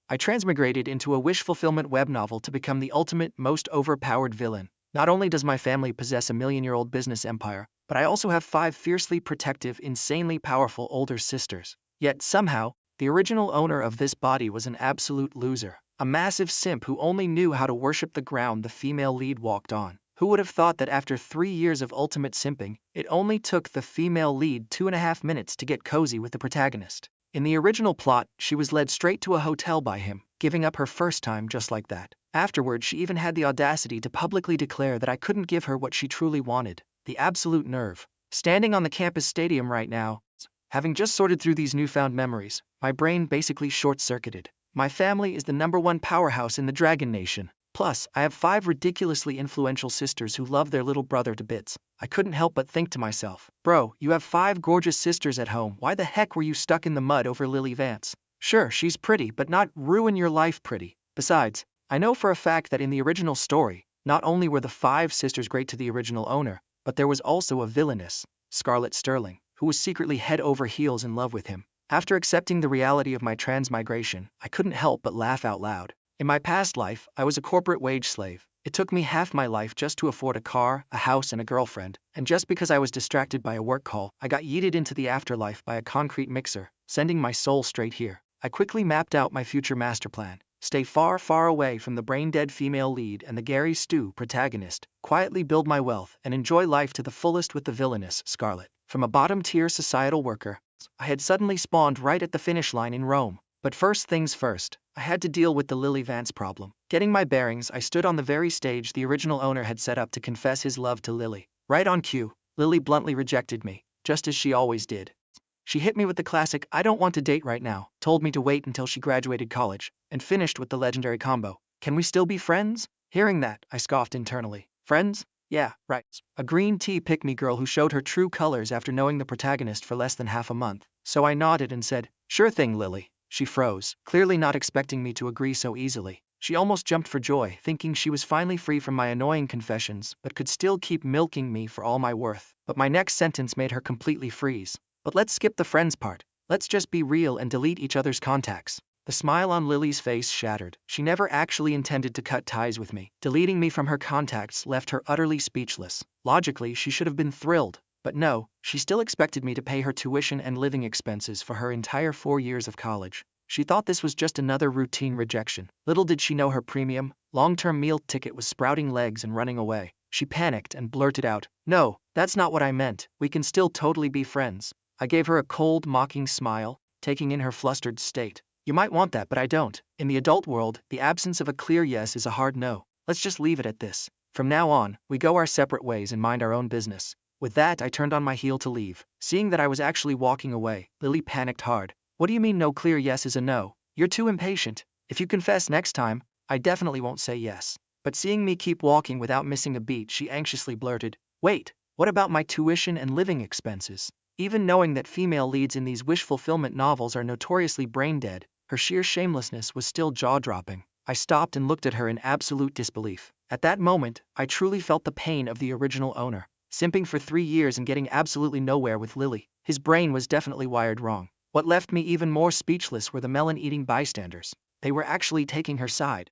I transmigrated into a wish fulfillment web novel to become the ultimate, most overpowered villain. Not only does my family possess a million-year-old business empire, but I also have 5 fiercely protective, insanely powerful older sisters. Yet somehow, the original owner of this body was an absolute loser. A massive simp who only knew how to worship the ground the female lead walked on. Who would have thought that after 3 years of ultimate simping, it only took the female lead 2.5 minutes to get cozy with the protagonist? In the original plot, she was led straight to a hotel by him, giving up her first time just like that. Afterward, she even had the audacity to publicly declare that I couldn't give her what she truly wanted. The absolute nerve. Standing on the campus stadium right now, having just sorted through these newfound memories, my brain basically short-circuited. My family is the #1 powerhouse in the Dragon Nation. Plus, I have 5 ridiculously influential sisters who love their little brother to bits. I couldn't help but think to myself, bro, you have 5 gorgeous sisters at home, why the heck were you stuck in the mud over Lily Vance? Sure, she's pretty, but not ruin your life pretty. Besides, I know for a fact that in the original story, not only were the 5 sisters great to the original owner, but there was also a villainess, Scarlet Sterling, who was secretly head over heels in love with him. After accepting the reality of my transmigration, I couldn't help but laugh out loud. In my past life, I was a corporate wage slave. It took me half my life just to afford a car, a house, and a girlfriend, and just because I was distracted by a work call, I got yeeted into the afterlife by a concrete mixer, sending my soul straight here. I quickly mapped out my future master plan. Stay far, far away from the brain-dead female lead and the Gary Stu protagonist, quietly build my wealth, and enjoy life to the fullest with the villainous Scarlet. From a bottom-tier societal worker, I had suddenly spawned right at the finish line in Rome. But first things first, I had to deal with the Lily Vance problem. Getting my bearings, I stood on the very stage the original owner had set up to confess his love to Lily. Right on cue, Lily bluntly rejected me, just as she always did. She hit me with the classic, "I don't want to date right now," told me to wait until she graduated college, and finished with the legendary combo, "Can we still be friends?" Hearing that, I scoffed internally. Friends? Yeah, right. A green tea pick-me girl who showed her true colors after knowing the protagonist for less than half a month. So I nodded and said, "Sure thing, Lily." She froze, clearly not expecting me to agree so easily. She almost jumped for joy, thinking she was finally free from my annoying confessions, but could still keep milking me for all my worth. But my next sentence made her completely freeze. But let's skip the friends part. Let's just be real and delete each other's contacts. The smile on Lily's face shattered. She never actually intended to cut ties with me. Deleting me from her contacts left her utterly speechless. Logically, she should have been thrilled. But no, she still expected me to pay her tuition and living expenses for her entire 4 years of college. She thought this was just another routine rejection. Little did she know her premium, long-term meal ticket was sprouting legs and running away. She panicked and blurted out, "No, that's not what I meant. We can still totally be friends." I gave her a cold, mocking smile, taking in her flustered state. "You might want that, but I don't. In the adult world, the absence of a clear yes is a hard no. Let's just leave it at this. From now on, we go our separate ways and mind our own business." With that, I turned on my heel to leave. Seeing that I was actually walking away, Lily panicked hard. "What do you mean no clear yes is a no? You're too impatient. If you confess next time, I definitely won't say yes." But seeing me keep walking without missing a beat, she anxiously blurted, "Wait, what about my tuition and living expenses?" Even knowing that female leads in these wish fulfillment novels are notoriously brain-dead, her sheer shamelessness was still jaw-dropping. I stopped and looked at her in absolute disbelief. At that moment, I truly felt the pain of the original owner. Simping for 3 years and getting absolutely nowhere with Lily. His brain was definitely wired wrong. What left me even more speechless were the melon-eating bystanders. They were actually taking her side.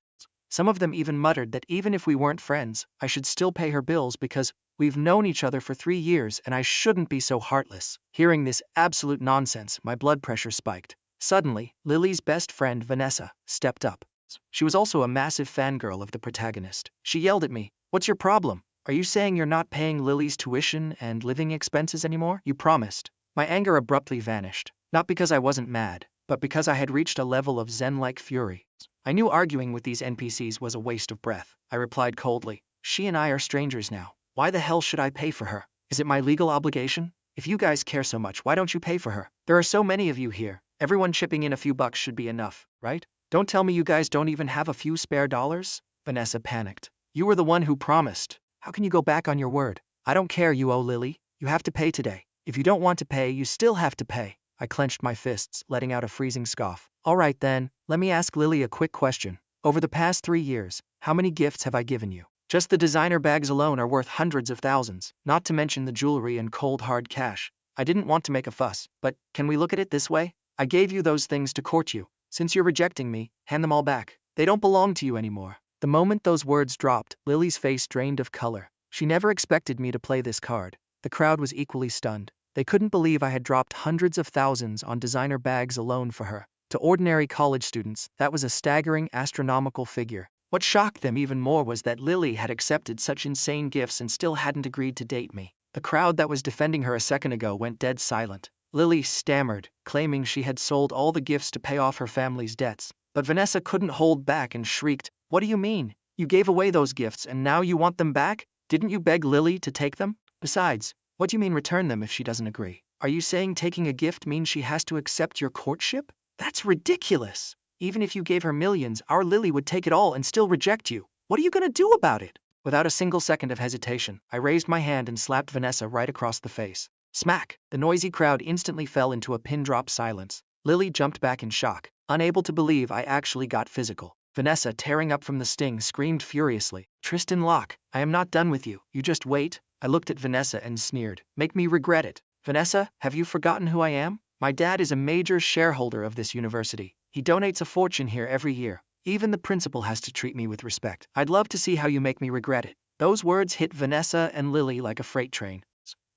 Some of them even muttered that even if we weren't friends, I should still pay her bills because we've known each other for 3 years and I shouldn't be so heartless. Hearing this absolute nonsense, my blood pressure spiked. Suddenly, Lily's best friend, Vanessa, stepped up. She was also a massive fangirl of the protagonist. She yelled at me, "What's your problem? Are you saying you're not paying Lily's tuition and living expenses anymore? You promised." My anger abruptly vanished, not because I wasn't mad, but because I had reached a level of zen-like fury. I knew arguing with these NPCs was a waste of breath. I replied coldly, "She and I are strangers now. Why the hell should I pay for her? Is it my legal obligation? If you guys care so much, why don't you pay for her? There are so many of you here. Everyone chipping in a few bucks should be enough, right? Don't tell me you guys don't even have a few spare dollars?" Vanessa panicked. "You were the one who promised. How can you go back on your word?" "I don't care, you owe Lily. You have to pay today. If you don't want to pay, you still have to pay." I clenched my fists, letting out a freezing scoff. "All right then, let me ask Lily a quick question. Over the past 3 years, how many gifts have I given you? Just the designer bags alone are worth hundreds of thousands, not to mention the jewelry and cold hard cash. I didn't want to make a fuss, but can we look at it this way? I gave you those things to court you. Since you're rejecting me, hand them all back. They don't belong to you anymore. The moment those words dropped, Lily's face drained of color. She never expected me to play this card. The crowd was equally stunned. They couldn't believe I had dropped hundreds of thousands on designer bags alone for her. To ordinary college students, that was a staggering, astronomical figure. What shocked them even more was that Lily had accepted such insane gifts and still hadn't agreed to date me. The crowd that was defending her a second ago went dead silent. Lily stammered, claiming she had sold all the gifts to pay off her family's debts. But Vanessa couldn't hold back and shrieked, "What do you mean? You gave away those gifts and now you want them back? Didn't you beg Lily to take them? Besides, what do you mean return them if she doesn't agree? Are you saying taking a gift means she has to accept your courtship? That's ridiculous. Even if you gave her millions, our Lily would take it all and still reject you. What are you gonna do about it?" Without a single second of hesitation, I raised my hand and slapped Vanessa right across the face. Smack! The noisy crowd instantly fell into a pin-drop silence. Lily jumped back in shock, unable to believe I actually got physical. Vanessa, tearing up from the sting, screamed furiously, "Tristan Locke, I am not done with you. You just wait." I looked at Vanessa and sneered, "Make me regret it." "Vanessa, have you forgotten who I am? My dad is a major shareholder of this university. He donates a fortune here every year. Even the principal has to treat me with respect. I'd love to see how you make me regret it." Those words hit Vanessa and Lily like a freight train.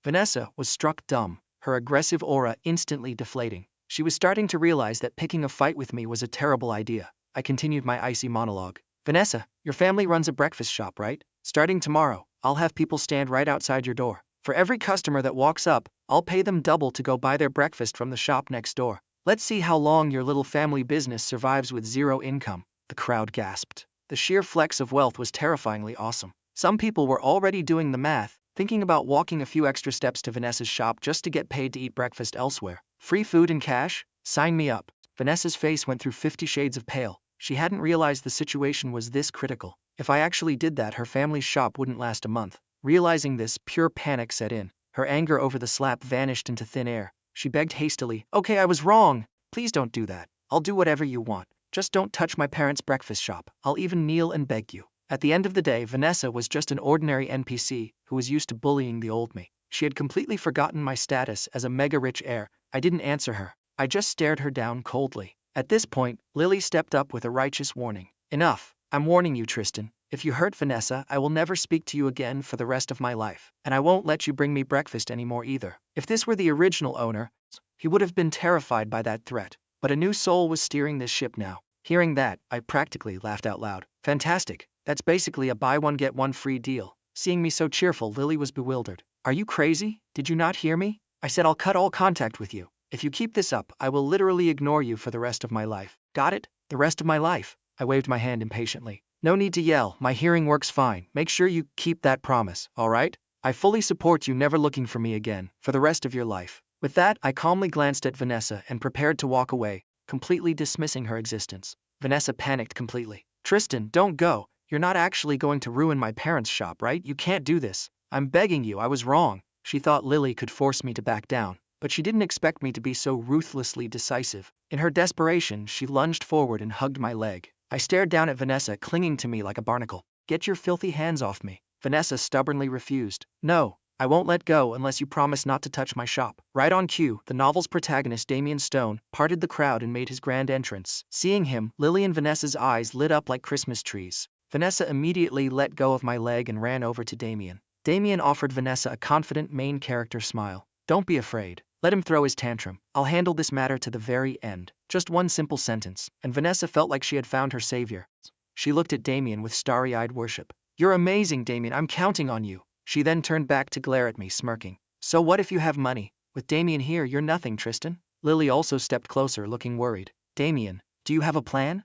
Vanessa was struck dumb, her aggressive aura instantly deflating. She was starting to realize that picking a fight with me was a terrible idea. I continued my icy monologue. "Vanessa, your family runs a breakfast shop, right? Starting tomorrow, I'll have people stand right outside your door. For every customer that walks up, I'll pay them double to go buy their breakfast from the shop next door. Let's see how long your little family business survives with zero income." The crowd gasped. The sheer flex of wealth was terrifyingly awesome. Some people were already doing the math, thinking about walking a few extra steps to Vanessa's shop just to get paid to eat breakfast elsewhere. Free food and cash? Sign me up. Vanessa's face went through 50 shades of pale. She hadn't realized the situation was this critical. If I actually did that, her family's shop wouldn't last a month. Realizing this, pure panic set in. Her anger over the slap vanished into thin air. She begged hastily, "Okay, I was wrong. Please don't do that. I'll do whatever you want. Just don't touch my parents' breakfast shop. I'll even kneel and beg you." At the end of the day, Vanessa was just an ordinary NPC who was used to bullying the old me. She had completely forgotten my status as a mega-rich heir. I didn't answer her. I just stared her down coldly. At this point, Lily stepped up with a righteous warning. "Enough. I'm warning you, Tristan. If you hurt Vanessa, I will never speak to you again for the rest of my life. And I won't let you bring me breakfast anymore either." If this were the original owner, he would have been terrified by that threat. But a new soul was steering this ship now. Hearing that, I practically laughed out loud. "Fantastic. That's basically a buy one get one free deal." Seeing me so cheerful, Lily was bewildered. "Are you crazy? Did you not hear me? I said I'll cut all contact with you. If you keep this up, I will literally ignore you for the rest of my life. Got it? The rest of my life." I waved my hand impatiently. "No need to yell. My hearing works fine. Make sure you keep that promise, all right? I fully support you never looking for me again for the rest of your life." With that, I calmly glanced at Vanessa and prepared to walk away, completely dismissing her existence. Vanessa panicked completely. "Tristan, don't go. You're not actually going to ruin my parents' shop, right? You can't do this. I'm begging you, I was wrong." She thought Lily could force me to back down, but she didn't expect me to be so ruthlessly decisive. In her desperation, she lunged forward and hugged my leg. I stared down at Vanessa, clinging to me like a barnacle. "Get your filthy hands off me." Vanessa stubbornly refused. "No, I won't let go unless you promise not to touch my shop." Right on cue, the novel's protagonist Damien Stone parted the crowd and made his grand entrance. Seeing him, Lily and Vanessa's eyes lit up like Christmas trees. Vanessa immediately let go of my leg and ran over to Damien. Damien offered Vanessa a confident main character smile. "Don't be afraid. Let him throw his tantrum. I'll handle this matter to the very end." Just one simple sentence, and Vanessa felt like she had found her savior. She looked at Damien with starry-eyed worship. "You're amazing, Damien. I'm counting on you." She then turned back to glare at me, smirking. "So what if you have money? With Damien here, you're nothing, Tristan." Lily also stepped closer, looking worried. "Damien, do you have a plan?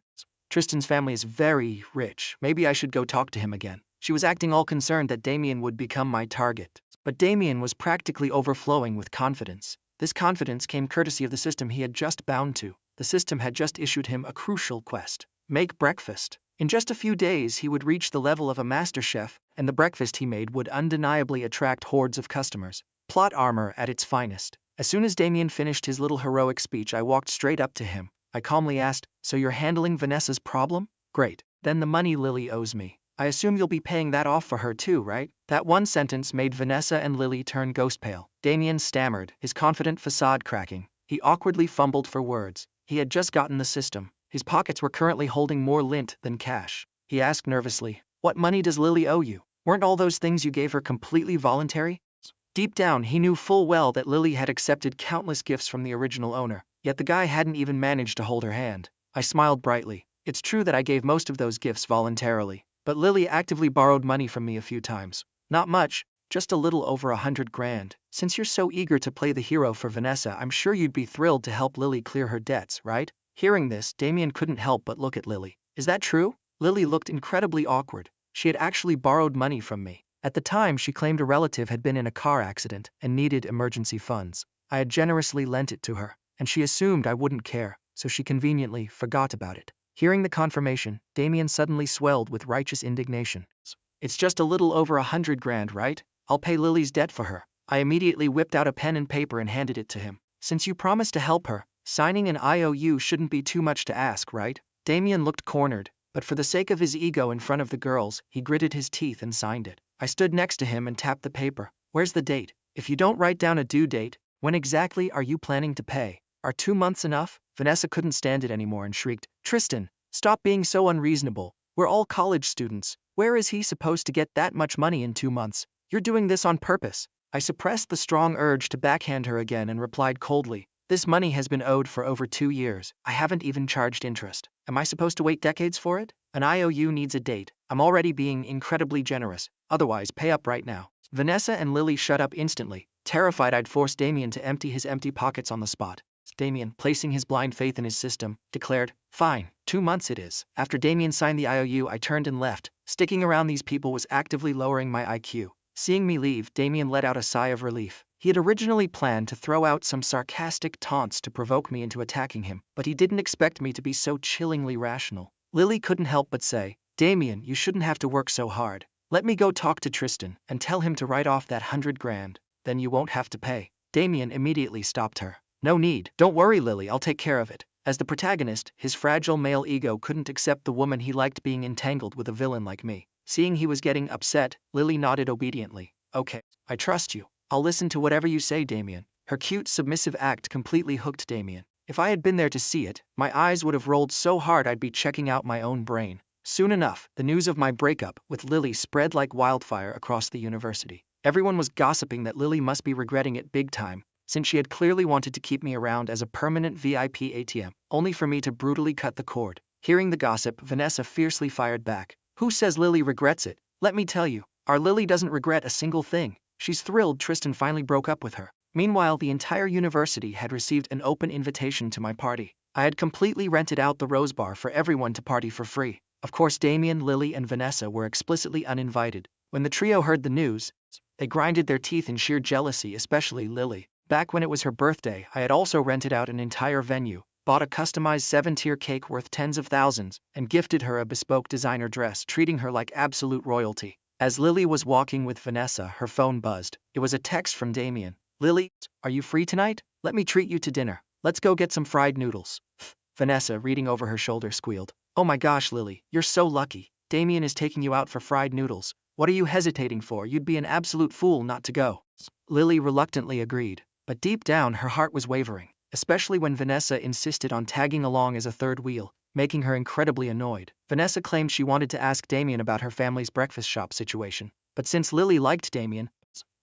Tristan's family is very rich. Maybe I should go talk to him again." She was acting all concerned that Damien would become my target. But Damien was practically overflowing with confidence. This confidence came courtesy of the system he had just bound to. The system had just issued him a crucial quest: make breakfast. In just a few days, he would reach the level of a master chef, and the breakfast he made would undeniably attract hordes of customers. Plot armor at its finest. As soon as Damien finished his little heroic speech, I walked straight up to him. I calmly asked, "So you're handling Vanessa's problem? Great. Then the money Lily owes me. I assume you'll be paying that off for her too, right?" That one sentence made Vanessa and Lily turn ghost pale. Damien stammered, his confident facade cracking. He awkwardly fumbled for words. He had just gotten the system. His pockets were currently holding more lint than cash. He asked nervously, "What money does Lily owe you? Weren't all those things you gave her completely voluntary?" Deep down, he knew full well that Lily had accepted countless gifts from the original owner, yet the guy hadn't even managed to hold her hand. I smiled brightly. It's true that I gave most of those gifts voluntarily, but Lily actively borrowed money from me a few times. Not much, just a little over 100 grand. Since you're so eager to play the hero for Vanessa, I'm sure you'd be thrilled to help Lily clear her debts, right? Hearing this, Damien couldn't help but look at Lily. Is that true? Lily looked incredibly awkward. She had actually borrowed money from me. At the time, she claimed a relative had been in a car accident and needed emergency funds. I had generously lent it to her, and she assumed I wouldn't care, so she conveniently forgot about it. Hearing the confirmation, Damien suddenly swelled with righteous indignation. It's just a little over 100 grand, right? I'll pay Lily's debt for her. I immediately whipped out a pen and paper and handed it to him. Since you promised to help her, signing an IOU shouldn't be too much to ask, right? Damien looked cornered, but for the sake of his ego in front of the girls, he gritted his teeth and signed it. I stood next to him and tapped the paper. Where's the date? If you don't write down a due date, when exactly are you planning to pay? Are 2 months enough? Vanessa couldn't stand it anymore and shrieked, Tristan, stop being so unreasonable. We're all college students. Where is he supposed to get that much money in 2 months? You're doing this on purpose. I suppressed the strong urge to backhand her again and replied coldly, this money has been owed for over 2 years. I haven't even charged interest. Am I supposed to wait decades for it? An IOU needs a date. I'm already being incredibly generous. Otherwise, pay up right now. Vanessa and Lily shut up instantly, terrified I'd force Damien to empty his empty pockets on the spot. Damien, placing his blind faith in his system, declared, fine, 2 months it is. After Damien signed the IOU, I turned and left. Sticking around these people was actively lowering my IQ. Seeing me leave, Damien let out a sigh of relief. He had originally planned to throw out some sarcastic taunts to provoke me into attacking him, but he didn't expect me to be so chillingly rational. Lily couldn't help but say, Damien, you shouldn't have to work so hard. Let me go talk to Tristan and tell him to write off that 100 grand. Then you won't have to pay. Damien immediately stopped her. No need. Don't worry, Lily, I'll take care of it. As the protagonist, his fragile male ego couldn't accept the woman he liked being entangled with a villain like me. Seeing he was getting upset, Lily nodded obediently. Okay, I trust you. I'll listen to whatever you say, Damien. Her cute, submissive act completely hooked Damien. If I had been there to see it, my eyes would have rolled so hard I'd be checking out my own brain. Soon enough, the news of my breakup with Lily spread like wildfire across the university. Everyone was gossiping that Lily must be regretting it big time, since she had clearly wanted to keep me around as a permanent VIP ATM, only for me to brutally cut the cord. Hearing the gossip, Vanessa fiercely fired back. Who says Lily regrets it? Let me tell you, our Lily doesn't regret a single thing. She's thrilled Tristan finally broke up with her. Meanwhile, the entire university had received an open invitation to my party. I had completely rented out the Rose Bar for everyone to party for free. Of course, Damien, Lily, and Vanessa were explicitly uninvited. When the trio heard the news, they grinded their teeth in sheer jealousy, especially Lily. Back when it was her birthday, I had also rented out an entire venue, bought a customized 7-tier cake worth tens of thousands, and gifted her a bespoke designer dress, treating her like absolute royalty. As Lily was walking with Vanessa, her phone buzzed. It was a text from Damien. Lily, are you free tonight? Let me treat you to dinner. Let's go get some fried noodles. Vanessa, reading over her shoulder, squealed. Oh my gosh, Lily, you're so lucky. Damien is taking you out for fried noodles. What are you hesitating for? You'd be an absolute fool not to go. Lily reluctantly agreed, but deep down her heart was wavering, especially when Vanessa insisted on tagging along as a third wheel, making her incredibly annoyed. Vanessa claimed she wanted to ask Damien about her family's breakfast shop situation, but since Lily liked Damien,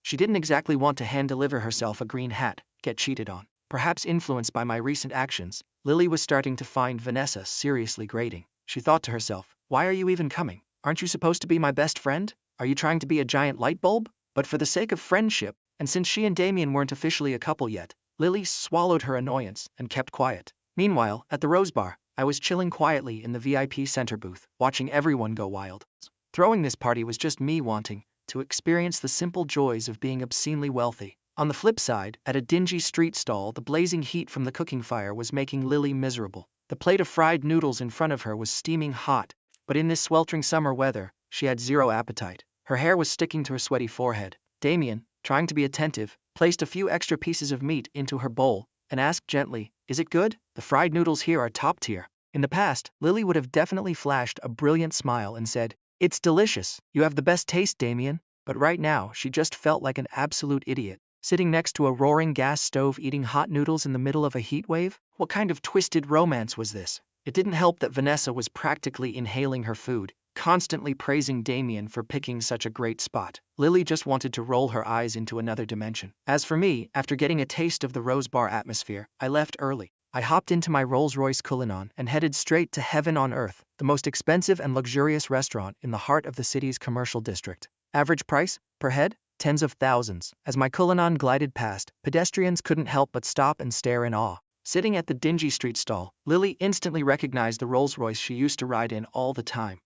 she didn't exactly want to hand-deliver herself a green hat, get cheated on. Perhaps influenced by my recent actions, Lily was starting to find Vanessa seriously grating. She thought to herself, why are you even coming? Aren't you supposed to be my best friend? Are you trying to be a giant light bulb? But for the sake of friendship, and since she and Damien weren't officially a couple yet, Lily swallowed her annoyance and kept quiet. Meanwhile, at the Rose Bar, I was chilling quietly in the VIP center booth, watching everyone go wild. Throwing this party was just me wanting to experience the simple joys of being obscenely wealthy. On the flip side, at a dingy street stall, the blazing heat from the cooking fire was making Lily miserable. The plate of fried noodles in front of her was steaming hot, but in this sweltering summer weather, she had zero appetite. Her hair was sticking to her sweaty forehead. Damien, trying to be attentive, placed a few extra pieces of meat into her bowl and asked gently, is it good? The fried noodles here are top tier. In the past, Lily would have definitely flashed a brilliant smile and said, it's delicious. You have the best taste, Damien. But right now, she just felt like an absolute idiot. Sitting next to a roaring gas stove eating hot noodles in the middle of a heat wave? What kind of twisted romance was this? It didn't help that Vanessa was practically inhaling her food, constantly praising Damien for picking such a great spot. Lily just wanted to roll her eyes into another dimension. As for me, after getting a taste of the Rose Bar atmosphere, I left early. I hopped into my Rolls-Royce Cullinan and headed straight to Heaven on Earth, the most expensive and luxurious restaurant in the heart of the city's commercial district. Average price, per head, tens of thousands. As my Cullinan glided past, pedestrians couldn't help but stop and stare in awe. Sitting at the dingy street stall, Lily instantly recognized the Rolls-Royce she used to ride in all the time.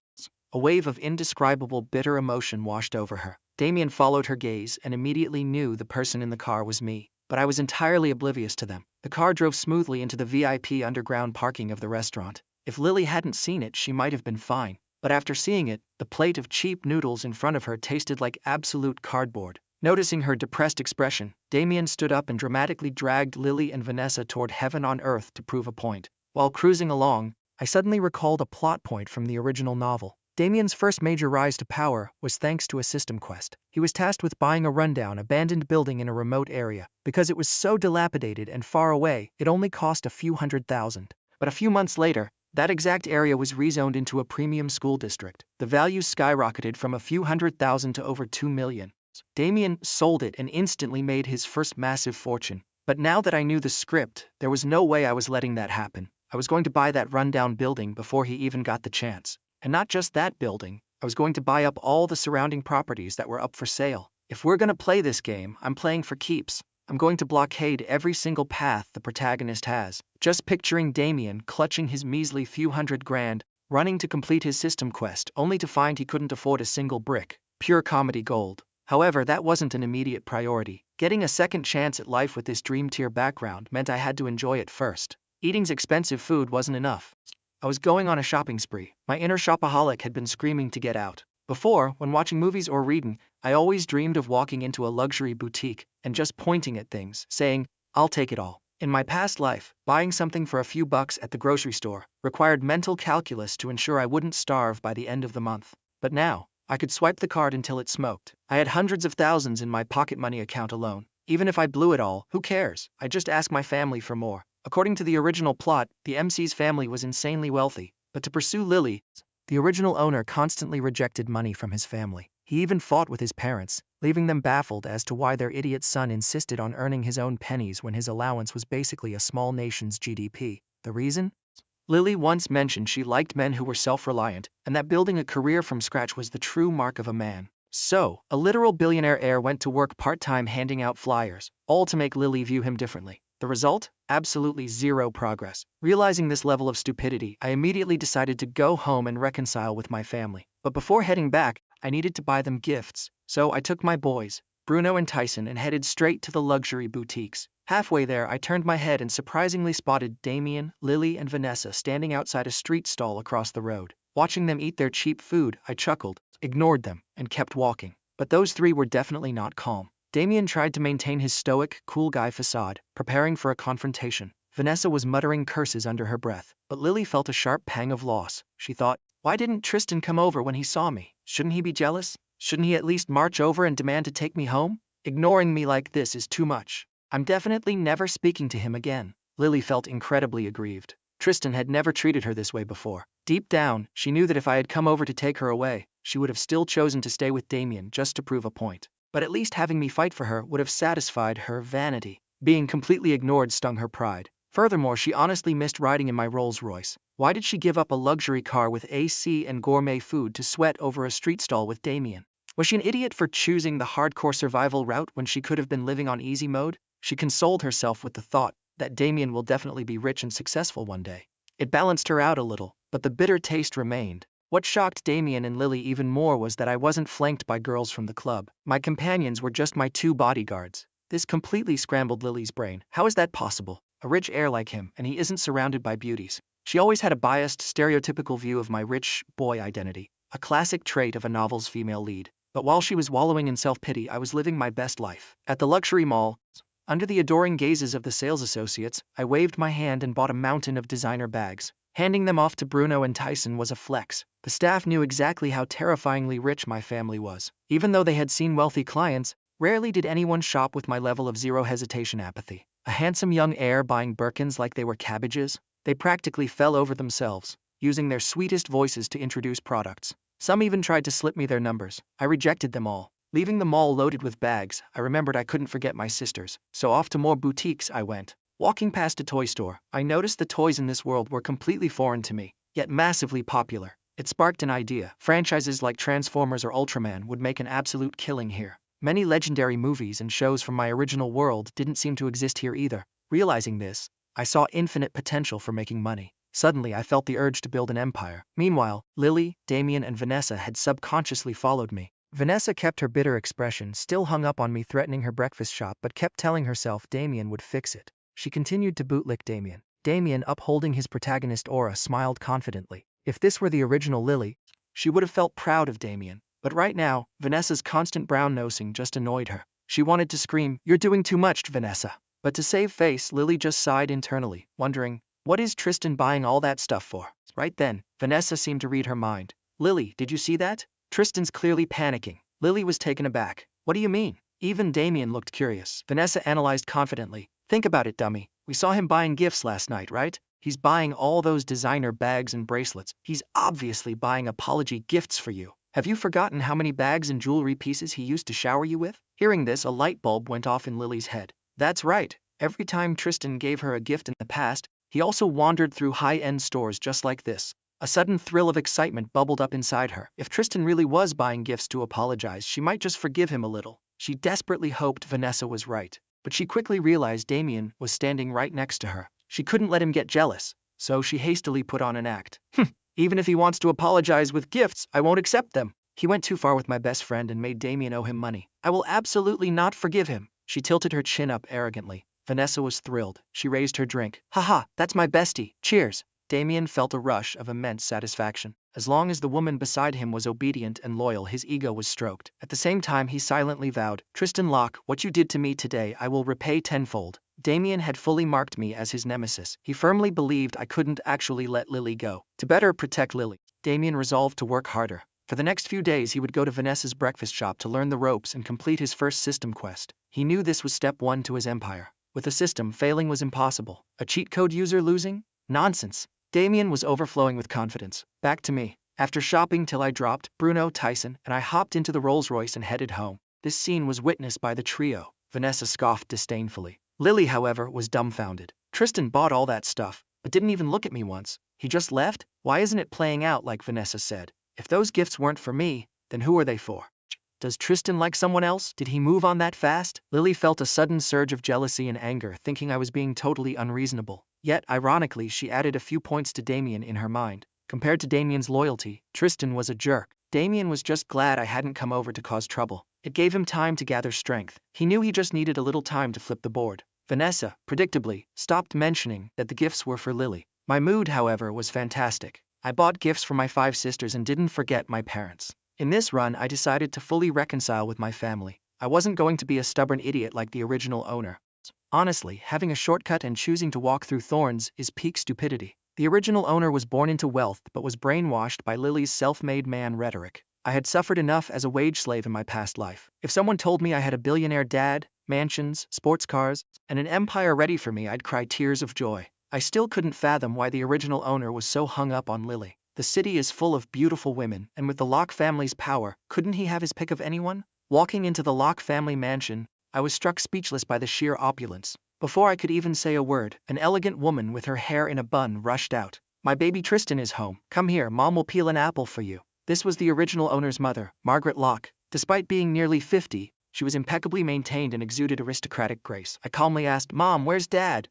A wave of indescribable bitter emotion washed over her. Damien followed her gaze and immediately knew the person in the car was me, but I was entirely oblivious to them. The car drove smoothly into the VIP underground parking of the restaurant. If Lily hadn't seen it, she might have been fine, but after seeing it, the plate of cheap noodles in front of her tasted like absolute cardboard. Noticing her depressed expression, Damien stood up and dramatically dragged Lily and Vanessa toward Heaven on Earth to prove a point. While cruising along, I suddenly recalled a plot point from the original novel. Damien's first major rise to power was thanks to a system quest. He was tasked with buying a rundown, abandoned building in a remote area. Because it was so dilapidated and far away, it only cost a few $100,000. But a few months later, that exact area was rezoned into a premium school district. The value skyrocketed from a few $100,000 to over $2 million. Damien sold it and instantly made his first massive fortune. But now that I knew the script, there was no way I was letting that happen. I was going to buy that rundown building before he even got the chance. And not just that building, I was going to buy up all the surrounding properties that were up for sale. If we're going to play this game, I'm playing for keeps. I'm going to blockade every single path the protagonist has. Just picturing Damien clutching his measly few $100,000, running to complete his system quest, only to find he couldn't afford a single brick. Pure comedy gold. However, that wasn't an immediate priority. Getting a second chance at life with this dream-tier background meant I had to enjoy it first. Eating's expensive food wasn't enough. I was going on a shopping spree. My inner shopaholic had been screaming to get out. Before, when watching movies or reading, I always dreamed of walking into a luxury boutique and just pointing at things, saying, "I'll take it all." In my past life, buying something for a few bucks at the grocery store required mental calculus to ensure I wouldn't starve by the end of the month. But now, I could swipe the card until it smoked. I had hundreds of thousands in my pocket money account alone. Even if I blew it all, who cares? I just asked my family for more. According to the original plot, the MC's family was insanely wealthy, but to pursue Lily, the original owner constantly rejected money from his family. He even fought with his parents, leaving them baffled as to why their idiot son insisted on earning his own pennies when his allowance was basically a small nation's GDP. The reason? Lily once mentioned she liked men who were self-reliant, and that building a career from scratch was the true mark of a man. So, a literal billionaire heir went to work part-time handing out flyers, all to make Lily view him differently. The result? Absolutely zero progress. Realizing this level of stupidity, I immediately decided to go home and reconcile with my family. But before heading back, I needed to buy them gifts. So I took my boys, Bruno and Tyson, and headed straight to the luxury boutiques. Halfway there, I turned my head and surprisingly spotted Damien, Lily, and Vanessa standing outside a street stall across the road. Watching them eat their cheap food, I chuckled, ignored them, and kept walking. But those three were definitely not calm. Damien tried to maintain his stoic, cool guy facade, preparing for a confrontation. Vanessa was muttering curses under her breath, but Lily felt a sharp pang of loss. She thought, why didn't Tristan come over when he saw me? Shouldn't he be jealous? Shouldn't he at least march over and demand to take me home? Ignoring me like this is too much. I'm definitely never speaking to him again. Lily felt incredibly aggrieved. Tristan had never treated her this way before. Deep down, she knew that if I had come over to take her away, she would have still chosen to stay with Damien just to prove a point. But at least having me fight for her would have satisfied her vanity. Being completely ignored stung her pride. Furthermore, she honestly missed riding in my Rolls-Royce. Why did she give up a luxury car with AC and gourmet food to sweat over a street stall with Damien? Was she an idiot for choosing the hardcore survival route when she could have been living on easy mode? She consoled herself with the thought that Damien will definitely be rich and successful one day. It balanced her out a little, but the bitter taste remained. What shocked Damien and Lily even more was that I wasn't flanked by girls from the club. My companions were just my two bodyguards. This completely scrambled Lily's brain. How is that possible? A rich heir like him, and he isn't surrounded by beauties. She always had a biased, stereotypical view of my rich boy identity, a classic trait of a novel's female lead. But while she was wallowing in self-pity, I was living my best life. At the luxury mall, under the adoring gazes of the sales associates, I waved my hand and bought a mountain of designer bags. Handing them off to Bruno and Tyson was a flex. The staff knew exactly how terrifyingly rich my family was. Even though they had seen wealthy clients, rarely did anyone shop with my level of zero hesitation apathy. A handsome young heir buying Birkins like they were cabbages? They practically fell over themselves, using their sweetest voices to introduce products. Some even tried to slip me their numbers. I rejected them all. Leaving the mall loaded with bags, I remembered I couldn't forget my sisters, so off to more boutiques I went. Walking past a toy store, I noticed the toys in this world were completely foreign to me, yet massively popular. It sparked an idea. Franchises like Transformers or Ultraman would make an absolute killing here. Many legendary movies and shows from my original world didn't seem to exist here either. Realizing this, I saw infinite potential for making money. Suddenly I felt the urge to build an empire. Meanwhile, Lily, Damien and Vanessa had subconsciously followed me. Vanessa kept her bitter expression, still hung up on me threatening her breakfast shop but kept telling herself Damien would fix it. She continued to bootlick Damien. Damien, upholding his protagonist aura, smiled confidently. If this were the original Lily, she would have felt proud of Damien. But right now, Vanessa's constant brown-nosing just annoyed her. She wanted to scream, "You're doing too much, Vanessa." But to save face, Lily just sighed internally, wondering, what is Tristan buying all that stuff for? Right then, Vanessa seemed to read her mind. "Lily, did you see that? Tristan's clearly panicking." Lily was taken aback. "What do you mean?" Even Damien looked curious. Vanessa analyzed confidently. "Think about it, dummy. We saw him buying gifts last night, right? He's buying all those designer bags and bracelets. He's obviously buying apology gifts for you. Have you forgotten how many bags and jewelry pieces he used to shower you with?" Hearing this, a light bulb went off in Lily's head. That's right. Every time Tristan gave her a gift in the past, he also wandered through high-end stores just like this. A sudden thrill of excitement bubbled up inside her. If Tristan really was buying gifts to apologize, she might just forgive him a little. She desperately hoped Vanessa was right. But she quickly realized Damien was standing right next to her. She couldn't let him get jealous, so she hastily put on an act. Even if he wants to apologize with gifts, I won't accept them. He went too far with my best friend and made Damien owe him money. I will absolutely not forgive him. She tilted her chin up arrogantly. Vanessa was thrilled. She raised her drink. "Haha, that's my bestie. Cheers." Damien felt a rush of immense satisfaction. As long as the woman beside him was obedient and loyal, his ego was stroked. At the same time, he silently vowed, "Tristan Locke, what you did to me today I will repay tenfold." Damien had fully marked me as his nemesis. He firmly believed I couldn't actually let Lily go. To better protect Lily, Damien resolved to work harder. For the next few days he would go to Vanessa's breakfast shop to learn the ropes and complete his first system quest. He knew this was step one to his empire. With a system, failing was impossible. A cheat code user losing? Nonsense. Damien was overflowing with confidence. Back to me. After shopping till I dropped Bruno, Tyson, and I hopped into the Rolls-Royce and headed home. This scene was witnessed by the trio. Vanessa scoffed disdainfully. Lily, however, was dumbfounded. Tristan bought all that stuff, but didn't even look at me once. He just left? Why isn't it playing out like Vanessa said? If those gifts weren't for me, then who are they for? Does Tristan like someone else? Did he move on that fast? Lily felt a sudden surge of jealousy and anger, thinking I was being totally unreasonable. Yet, ironically, she added a few points to Damien in her mind. Compared to Damien's loyalty, Tristan was a jerk. Damien was just glad I hadn't come over to cause trouble. It gave him time to gather strength. He knew he just needed a little time to flip the board. Vanessa, predictably, stopped mentioning that the gifts were for Lily. My mood, however, was fantastic. I bought gifts for my 5 sisters and didn't forget my parents. In this run, I decided to fully reconcile with my family. I wasn't going to be a stubborn idiot like the original owner. Honestly, having a shortcut and choosing to walk through thorns is peak stupidity. The original owner was born into wealth but was brainwashed by Lily's self-made man rhetoric. I had suffered enough as a wage slave in my past life. If someone told me I had a billionaire dad, mansions, sports cars, and an empire ready for me, I'd cry tears of joy. I still couldn't fathom why the original owner was so hung up on Lily. The city is full of beautiful women, and with the Locke family's power, couldn't he have his pick of anyone? Walking into the Locke family mansion, I was struck speechless by the sheer opulence. Before I could even say a word, an elegant woman with her hair in a bun rushed out. "My baby Tristan is home. Come here, Mom will peel an apple for you." This was the original owner's mother, Margaret Locke. Despite being nearly 50, she was impeccably maintained and exuded aristocratic grace. I calmly asked, "Mom, where's Dad?"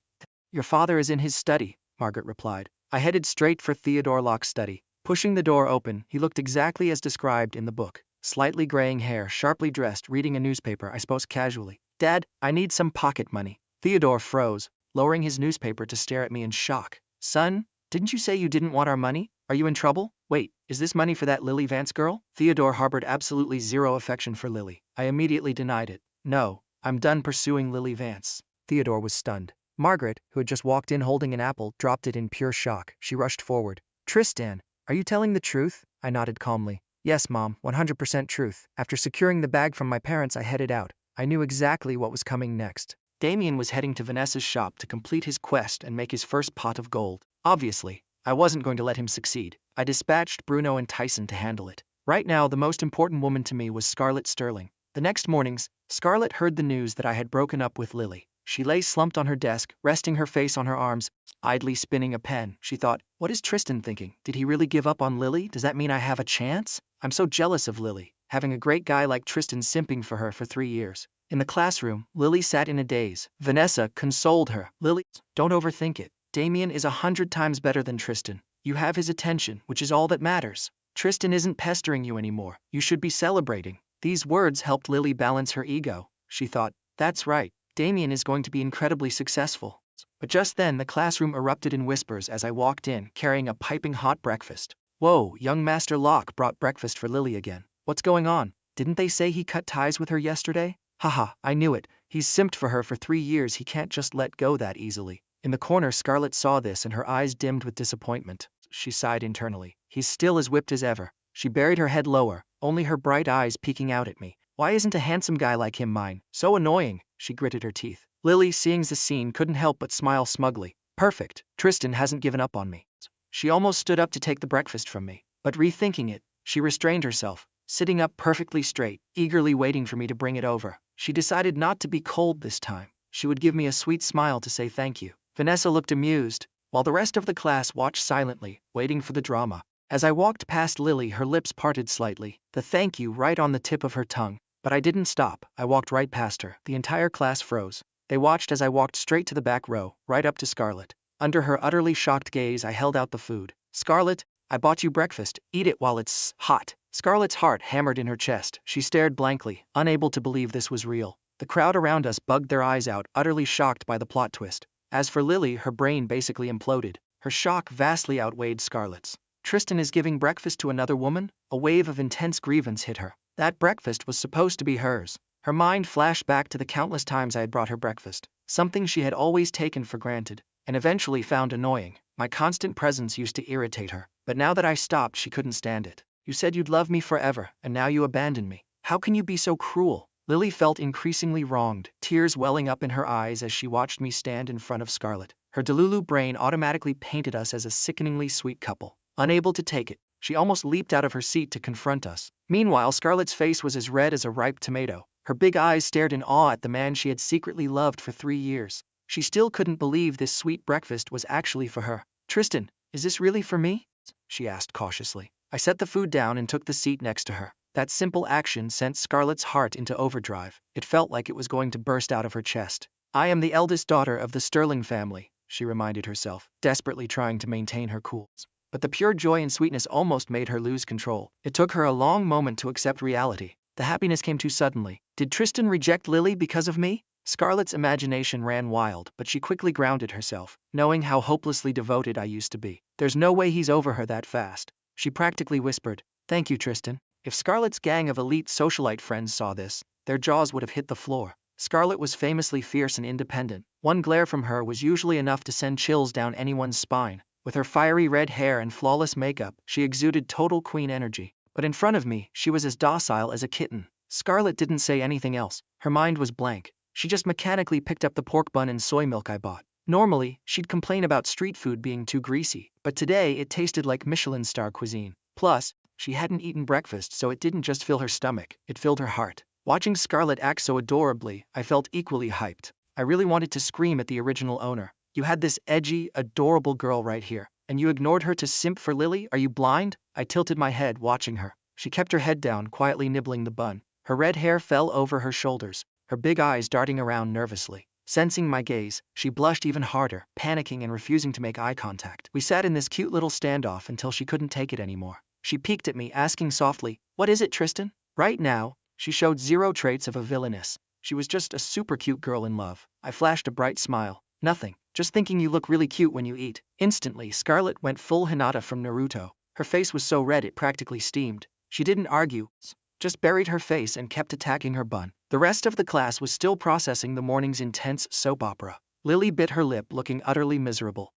"Your father is in his study," Margaret replied. I headed straight for Theodore Locke's study. Pushing the door open, he looked exactly as described in the book. Slightly graying hair, sharply dressed, reading a newspaper. I spoke casually. "Dad, I need some pocket money." Theodore froze, lowering his newspaper to stare at me in shock. "Son, didn't you say you didn't want our money? Are you in trouble? Wait, is this money for that Lily Vance girl?" Theodore harbored absolutely zero affection for Lily. I immediately denied it. "No, I'm done pursuing Lily Vance." Theodore was stunned. Margaret, who had just walked in holding an apple, dropped it in pure shock. She rushed forward. "Tristan, are you telling the truth?" I nodded calmly. "Yes, Mom, 100% truth." After securing the bag from my parents, I headed out. I knew exactly what was coming next. Damien was heading to Vanessa's shop to complete his quest and make his first pot of gold. Obviously, I wasn't going to let him succeed. I dispatched Bruno and Tyson to handle it. Right now, the most important woman to me was Scarlett Sterling. The next mornings, Scarlett heard the news that I had broken up with Lily. She lay slumped on her desk, resting her face on her arms, idly spinning a pen. She thought, what is Tristan thinking? Did he really give up on Lily? Does that mean I have a chance? I'm so jealous of Lily, having a great guy like Tristan simping for her for 3 years. In the classroom, Lily sat in a daze. Vanessa consoled her. Lily, don't overthink it. Damien is 100 times better than Tristan. You have his attention, which is all that matters. Tristan isn't pestering you anymore. You should be celebrating. These words helped Lily balance her ego. She thought, that's right. Damien is going to be incredibly successful. But just then the classroom erupted in whispers as I walked in, carrying a piping hot breakfast. Whoa, young Master Locke brought breakfast for Lily again. What's going on? Didn't they say he cut ties with her yesterday? Haha, I knew it. He's simped for her for 3 years, he can't just let go that easily. In the corner, Scarlett saw this and her eyes dimmed with disappointment. She sighed internally. He's still as whipped as ever. She buried her head lower, only her bright eyes peeking out at me. Why isn't a handsome guy like him mine? So annoying, she gritted her teeth. Lily, seeing the scene, couldn't help but smile smugly. Perfect, Tristan hasn't given up on me. She almost stood up to take the breakfast from me, but rethinking it, she restrained herself, sitting up perfectly straight, eagerly waiting for me to bring it over. She decided not to be cold this time. She would give me a sweet smile to say thank you. Vanessa looked amused, while the rest of the class watched silently, waiting for the drama. As I walked past Lily, her lips parted slightly, the thank you right on the tip of her tongue. But I didn't stop. I walked right past her. The entire class froze. They watched as I walked straight to the back row, right up to Scarlett. Under her utterly shocked gaze, I held out the food. Scarlett, I bought you breakfast. Eat it while it's hot. Scarlett's heart hammered in her chest. She stared blankly, unable to believe this was real. The crowd around us bugged their eyes out, utterly shocked by the plot twist. As for Lily, her brain basically imploded. Her shock vastly outweighed Scarlett's. Tristan is giving breakfast to another woman? A wave of intense grievance hit her. That breakfast was supposed to be hers. Her mind flashed back to the countless times I had brought her breakfast, something she had always taken for granted, and eventually found annoying. My constant presence used to irritate her, but now that I stopped, she couldn't stand it. You said you'd love me forever, and now you abandon me. How can you be so cruel? Lily felt increasingly wronged, tears welling up in her eyes as she watched me stand in front of Scarlett. Her Delulu brain automatically painted us as a sickeningly sweet couple. Unable to take it, she almost leaped out of her seat to confront us. Meanwhile, Scarlett's face was as red as a ripe tomato. Her big eyes stared in awe at the man she had secretly loved for 3 years. She still couldn't believe this sweet breakfast was actually for her. Tristan, is this really for me? She asked cautiously. I set the food down and took the seat next to her. That simple action sent Scarlett's heart into overdrive. It felt like it was going to burst out of her chest. I am the eldest daughter of the Sterling family, she reminded herself, desperately trying to maintain her cool. But the pure joy and sweetness almost made her lose control. It took her a long moment to accept reality. The happiness came too suddenly. Did Tristan reject Lily because of me? Scarlett's imagination ran wild, but she quickly grounded herself, knowing how hopelessly devoted I used to be. There's no way he's over her that fast. She practically whispered, thank you, Tristan. If Scarlett's gang of elite socialite friends saw this, their jaws would have hit the floor. Scarlett was famously fierce and independent. One glare from her was usually enough to send chills down anyone's spine. With her fiery red hair and flawless makeup, she exuded total queen energy. But in front of me, she was as docile as a kitten. Scarlett didn't say anything else. Her mind was blank. She just mechanically picked up the pork bun and soy milk I bought. Normally, she'd complain about street food being too greasy, but today it tasted like Michelin star cuisine. Plus, she hadn't eaten breakfast, so it didn't just fill her stomach, it filled her heart. Watching Scarlett act so adorably, I felt equally hyped. I really wanted to scream at the original owner. You had this edgy, adorable girl right here, and you ignored her to simp for Lily? Are you blind? I tilted my head, watching her. She kept her head down, quietly nibbling the bun. Her red hair fell over her shoulders, her big eyes darting around nervously. Sensing my gaze, she blushed even harder, panicking and refusing to make eye contact. We sat in this cute little standoff until she couldn't take it anymore. She peeked at me, asking softly, what is it, Tristan? Right now, she showed zero traits of a villainess. She was just a super cute girl in love. I flashed a bright smile. Nothing. Just thinking you look really cute when you eat. Instantly, Scarlett went full Hinata from Naruto. Her face was so red it practically steamed. She didn't argue, just buried her face and kept attacking her bun. The rest of the class was still processing the morning's intense soap opera. Lily bit her lip, looking utterly miserable.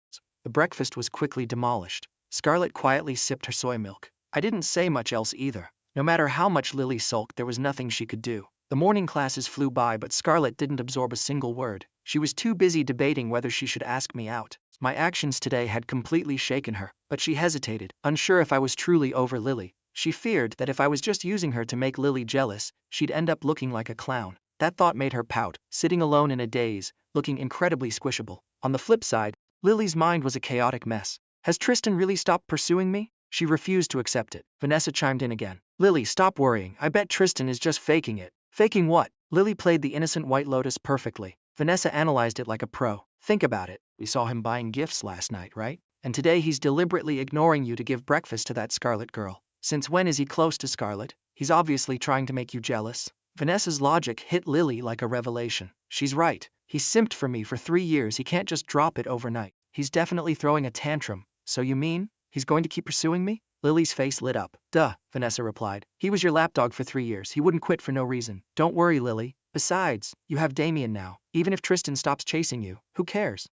The breakfast was quickly demolished. Scarlett quietly sipped her soy milk. I didn't say much else either. No matter how much Lily sulked, there was nothing she could do. The morning classes flew by, but Scarlett didn't absorb a single word. She was too busy debating whether she should ask me out. My actions today had completely shaken her, but she hesitated, unsure if I was truly over Lily. She feared that if I was just using her to make Lily jealous, she'd end up looking like a clown. That thought made her pout, sitting alone in a daze, looking incredibly squishable. On the flip side, Lily's mind was a chaotic mess. Has Tristan really stopped pursuing me? She refused to accept it. Vanessa chimed in again. Lily, stop worrying. I bet Tristan is just faking it. Faking what? Lily played the innocent White Lotus perfectly. Vanessa analyzed it like a pro. Think about it. We saw him buying gifts last night, right? And today he's deliberately ignoring you to give breakfast to that Scarlet girl. Since when is he close to Scarlet? He's obviously trying to make you jealous. Vanessa's logic hit Lily like a revelation. She's right. He simped for me for 3 years. He can't just drop it overnight. He's definitely throwing a tantrum. So you mean he's going to keep pursuing me? Lily's face lit up. Duh, Vanessa replied. He was your lapdog for 3 years. He wouldn't quit for no reason. Don't worry, Lily. Besides, you have Damien now. Even if Tristan stops chasing you, who cares?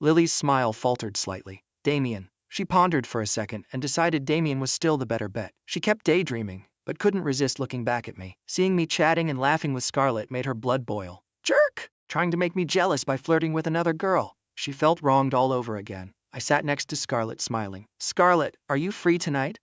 Lily's smile faltered slightly. Damien. She pondered for a second and decided Damien was still the better bet. She kept daydreaming, but couldn't resist looking back at me. Seeing me chatting and laughing with Scarlett made her blood boil. Jerk! Trying to make me jealous by flirting with another girl. She felt wronged all over again. I sat next to Scarlett, smiling. Scarlett, are you free tonight?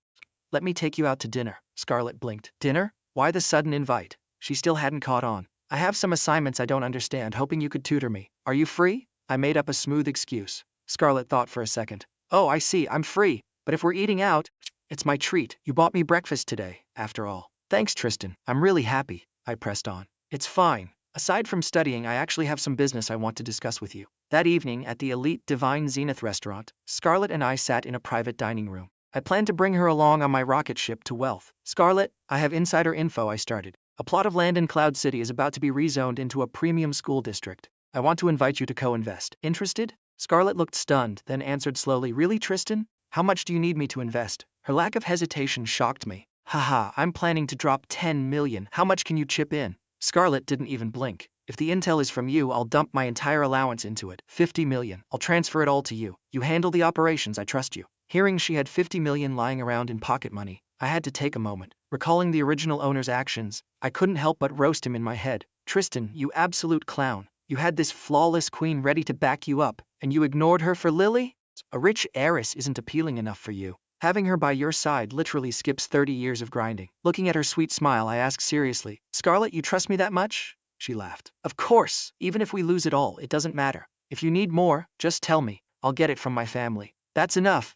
Let me take you out to dinner. Scarlett blinked. Dinner? Why the sudden invite? She still hadn't caught on. I have some assignments I don't understand, hoping you could tutor me. Are you free? I made up a smooth excuse. Scarlett thought for a second. Oh, I see, I'm free. But if we're eating out, it's my treat. You bought me breakfast today, after all. Thanks, Tristan. I'm really happy. I pressed on. It's fine. Aside from studying, I actually have some business I want to discuss with you. That evening, at the elite Divine Zenith restaurant, Scarlett and I sat in a private dining room. I planned to bring her along on my rocket ship to wealth. Scarlett, I have insider info. I started. A plot of land in Cloud City is about to be rezoned into a premium school district. I want to invite you to co-invest. Interested? Scarlett looked stunned, then answered slowly. Really, Tristan? How much do you need me to invest? Her lack of hesitation shocked me. Haha, I'm planning to drop 10 million. How much can you chip in? Scarlett didn't even blink. If the intel is from you, I'll dump my entire allowance into it. 50 million. I'll transfer it all to you. You handle the operations, I trust you. Hearing she had 50 million lying around in pocket money, I had to take a moment. Recalling the original owner's actions, I couldn't help but roast him in my head. Tristan, you absolute clown. You had this flawless queen ready to back you up, and you ignored her for Lily? A rich heiress isn't appealing enough for you. Having her by your side literally skips 30 years of grinding. Looking at her sweet smile, I asked seriously, Scarlett, you trust me that much? She laughed. Of course, even if we lose it all, it doesn't matter. If you need more, just tell me. I'll get it from my family. That's enough,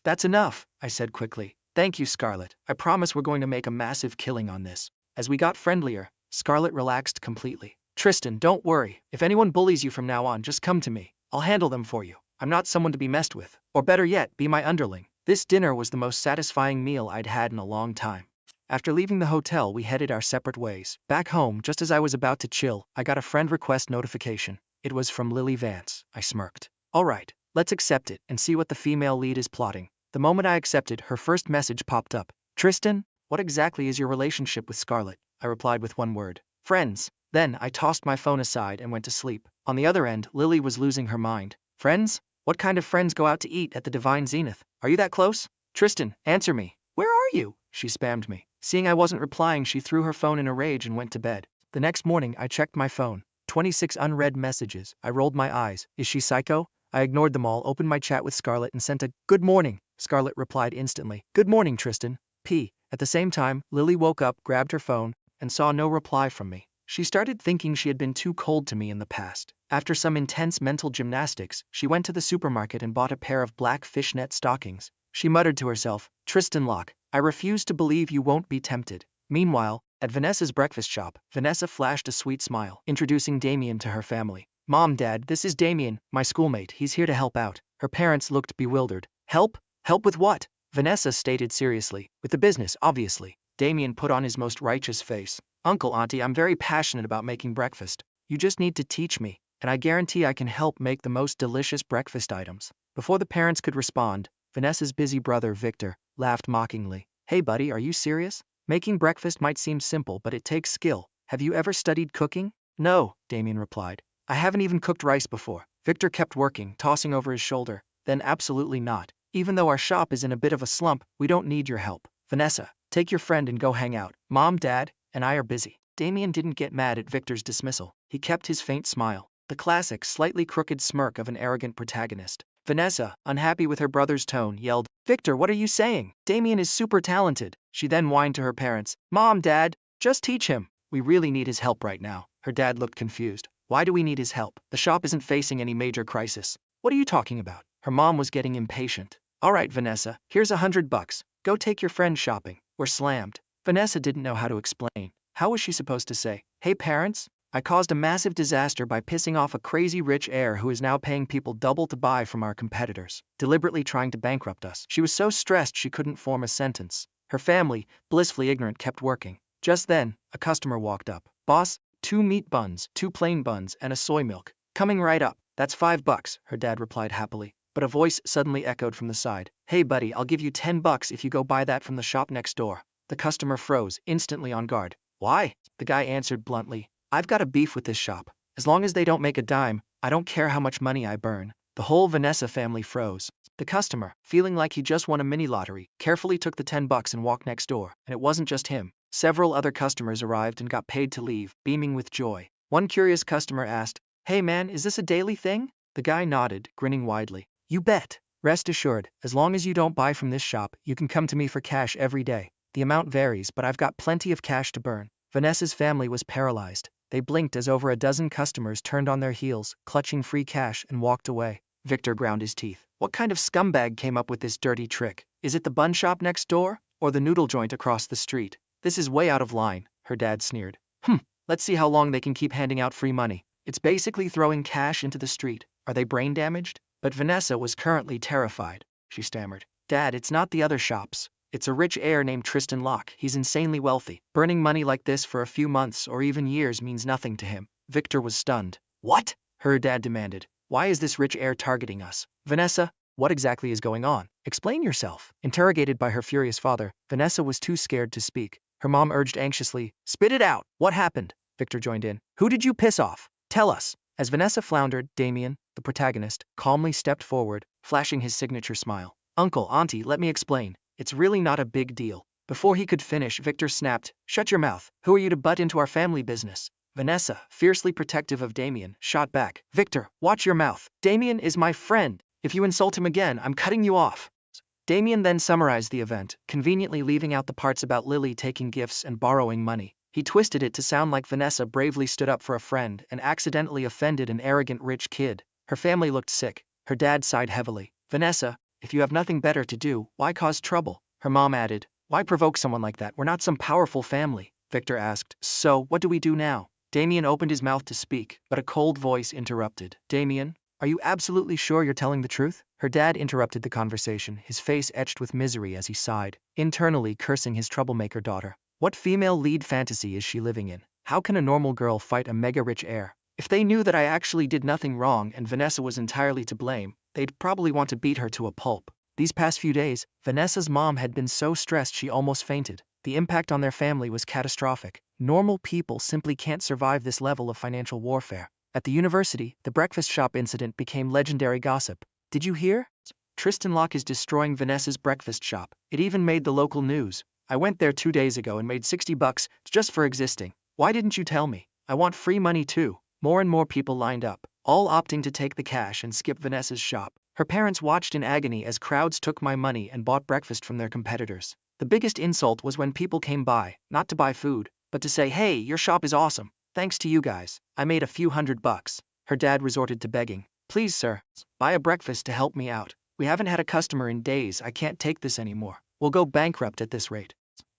I said quickly. Thank you, Scarlett. I promise we're going to make a massive killing on this. As we got friendlier, Scarlett relaxed completely. Tristan, don't worry. If anyone bullies you from now on, just come to me. I'll handle them for you. I'm not someone to be messed with. Or better yet, be my underling. This dinner was the most satisfying meal I'd had in a long time. After leaving the hotel, we headed our separate ways. Back home, just as I was about to chill, I got a friend request notification. It was from Lily Vance. I smirked. All right, let's accept it and see what the female lead is plotting. The moment I accepted, her first message popped up. Tristan, what exactly is your relationship with Scarlett? I replied with one word. Friends. Then I tossed my phone aside and went to sleep. On the other end, Lily was losing her mind. Friends? What kind of friends go out to eat at the Divine Zenith? Are you that close? Tristan, answer me. Where are you? She spammed me. Seeing I wasn't replying, she threw her phone in a rage and went to bed. The next morning, I checked my phone. 26 unread messages. I rolled my eyes. Is she psycho? I ignored them all, opened my chat with Scarlett and sent a good morning. Scarlett replied instantly. Good morning, Tristan. P. At the same time, Lily woke up, grabbed her phone, and saw no reply from me. She started thinking she had been too cold to me in the past. After some intense mental gymnastics, she went to the supermarket and bought a pair of black fishnet stockings. She muttered to herself, Tristan Locke, I refuse to believe you won't be tempted. Meanwhile, at Vanessa's breakfast shop, Vanessa flashed a sweet smile, introducing Damien to her family. Mom, Dad, this is Damien, my schoolmate. He's here to help out. Her parents looked bewildered. Help? Help with what? Vanessa stated seriously. With the business, obviously. Damien put on his most righteous face. Uncle, Auntie, I'm very passionate about making breakfast. You just need to teach me, and I guarantee I can help make the most delicious breakfast items. Before the parents could respond, Vanessa's busy brother, Victor, laughed mockingly. Hey buddy, are you serious? Making breakfast might seem simple, but it takes skill. Have you ever studied cooking? No, Damien replied. I haven't even cooked rice before. Victor kept working, tossing over his shoulder. Then absolutely not. Even though our shop is in a bit of a slump, we don't need your help. Vanessa, take your friend and go hang out. Mom, Dad, and I are busy. Damien didn't get mad at Victor's dismissal. He kept his faint smile, the classic, slightly crooked smirk of an arrogant protagonist. Vanessa, unhappy with her brother's tone, yelled, "Victor, what are you saying? Damien is super talented." She then whined to her parents, "Mom, Dad, just teach him. We really need his help right now." Her dad looked confused. "Why do we need his help? The shop isn't facing any major crisis." "What are you talking about?" Her mom was getting impatient. "All right, Vanessa, here's $100. Go take your friend shopping. We're slammed." Vanessa didn't know how to explain. How was she supposed to say, "Hey parents, I caused a massive disaster by pissing off a crazy rich heir who is now paying people double to buy from our competitors, deliberately trying to bankrupt us." She was so stressed she couldn't form a sentence. Her family, blissfully ignorant, kept working. Just then, a customer walked up. "Boss, 2 meat buns, 2 plain buns, and a soy milk." "Coming right up." "That's $5, her dad replied happily. But a voice suddenly echoed from the side. "Hey buddy, I'll give you $10 if you go buy that from the shop next door." The customer froze, instantly on guard. "Why?" The guy answered bluntly. "I've got a beef with this shop. As long as they don't make a dime, I don't care how much money I burn." The whole Vanessa family froze. The customer, feeling like he just won a mini lottery, carefully took the $10 and walked next door. And it wasn't just him. Several other customers arrived and got paid to leave, beaming with joy. One curious customer asked, "Hey man, is this a daily thing?" The guy nodded, grinning widely. "You bet. Rest assured, as long as you don't buy from this shop, you can come to me for cash every day. The amount varies, but I've got plenty of cash to burn." Vanessa's family was paralyzed. They blinked as over a dozen customers turned on their heels, clutching free cash, and walked away. Victor ground his teeth. What kind of scumbag came up with this dirty trick? Is it the bun shop next door? Or the noodle joint across the street? This is way out of line, her dad sneered. Let's see how long they can keep handing out free money. It's basically throwing cash into the street. Are they brain damaged? But Vanessa was currently terrified. She stammered, "Dad, it's not the other shops. It's a rich heir named Tristan Locke. He's insanely wealthy. Burning money like this for a few months or even years means nothing to him." Victor was stunned. "What?" her dad demanded. "Why is this rich heir targeting us?" "Vanessa, what exactly is going on? Explain yourself." Interrogated by her furious father, Vanessa was too scared to speak. Her mom urged anxiously, "Spit it out. What happened?" Victor joined in. "Who did you piss off? Tell us." As Vanessa floundered, Damien, the protagonist, calmly stepped forward, flashing his signature smile. "Uncle, auntie, let me explain. It's really not a big deal." Before he could finish, Victor snapped, "Shut your mouth. Who are you to butt into our family business?" Vanessa, fiercely protective of Damien, shot back, "Victor, watch your mouth. Damien is my friend. If you insult him again, I'm cutting you off." Damien then summarized the event, conveniently leaving out the parts about Lily taking gifts and borrowing money. He twisted it to sound like Vanessa bravely stood up for a friend and accidentally offended an arrogant rich kid. Her family looked sick. Her dad sighed heavily. "Vanessa, if you have nothing better to do, why cause trouble?" Her mom added, "Why provoke someone like that? We're not some powerful family." Victor asked, "So, what do we do now?" Damien opened his mouth to speak, but a cold voice interrupted. "Damien, are you absolutely sure you're telling the truth?" Her dad interrupted the conversation, his face etched with misery as he sighed, internally cursing his troublemaker daughter. What female lead fantasy is she living in? How can a normal girl fight a mega-rich heir? If they knew that I actually did nothing wrong and Vanessa was entirely to blame, they'd probably want to beat her to a pulp. These past few days, Vanessa's mom had been so stressed she almost fainted. The impact on their family was catastrophic. Normal people simply can't survive this level of financial warfare. At the university, the breakfast shop incident became legendary gossip. "Did you hear? Tristan Locke is destroying Vanessa's breakfast shop. It even made the local news. I went there 2 days ago and made $60 just for existing. Why didn't you tell me? I want free money too." More and more people lined up, all opting to take the cash and skip Vanessa's shop. Her parents watched in agony as crowds took my money and bought breakfast from their competitors. The biggest insult was when people came by, not to buy food, but to say, "Hey, your shop is awesome. Thanks to you guys, I made a few $100. Her dad resorted to begging, "Please sir, buy a breakfast to help me out. We haven't had a customer in days. I can't take this anymore. We'll go bankrupt at this rate."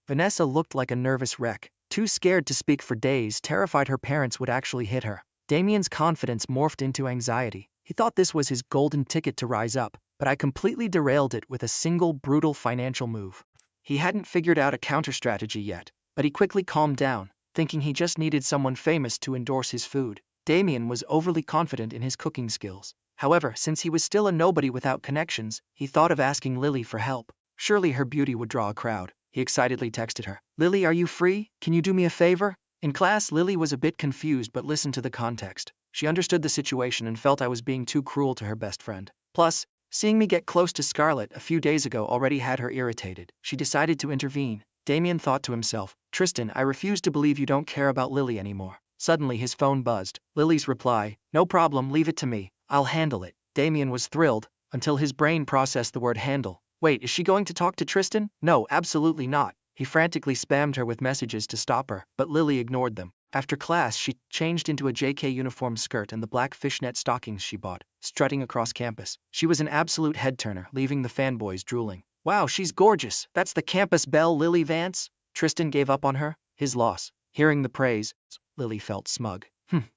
Vanessa looked like a nervous wreck, too scared to speak for days, terrified her parents would actually hit her. Damien's confidence morphed into anxiety. He thought this was his golden ticket to rise up, but I completely derailed it with a single brutal financial move. He hadn't figured out a counter-strategy yet, but he quickly calmed down, thinking he just needed someone famous to endorse his food. Damien was overly confident in his cooking skills. However, since he was still a nobody without connections, he thought of asking Lily for help. Surely her beauty would draw a crowd. He excitedly texted her, "Lily, are you free? Can you do me a favor?" In class, Lily was a bit confused but listened to the context. She understood the situation and felt I was being too cruel to her best friend. Plus, seeing me get close to Scarlett a few days ago already had her irritated. She decided to intervene. Damien thought to himself, Tristan, I refuse to believe you don't care about Lily anymore. Suddenly his phone buzzed. Lily's reply, no problem, leave it to me. I'll handle it. Damien was thrilled, until his brain processed the word handle. Wait, is she going to talk to Tristan? No, absolutely not. He frantically spammed her with messages to stop her, but Lily ignored them. After class, she changed into a JK uniform skirt and the black fishnet stockings she bought, strutting across campus. She was an absolute head-turner, leaving the fanboys drooling. Wow, she's gorgeous. That's the campus belle, Lily Vance. Tristan gave up on her. His loss. Hearing the praise, Lily felt smug.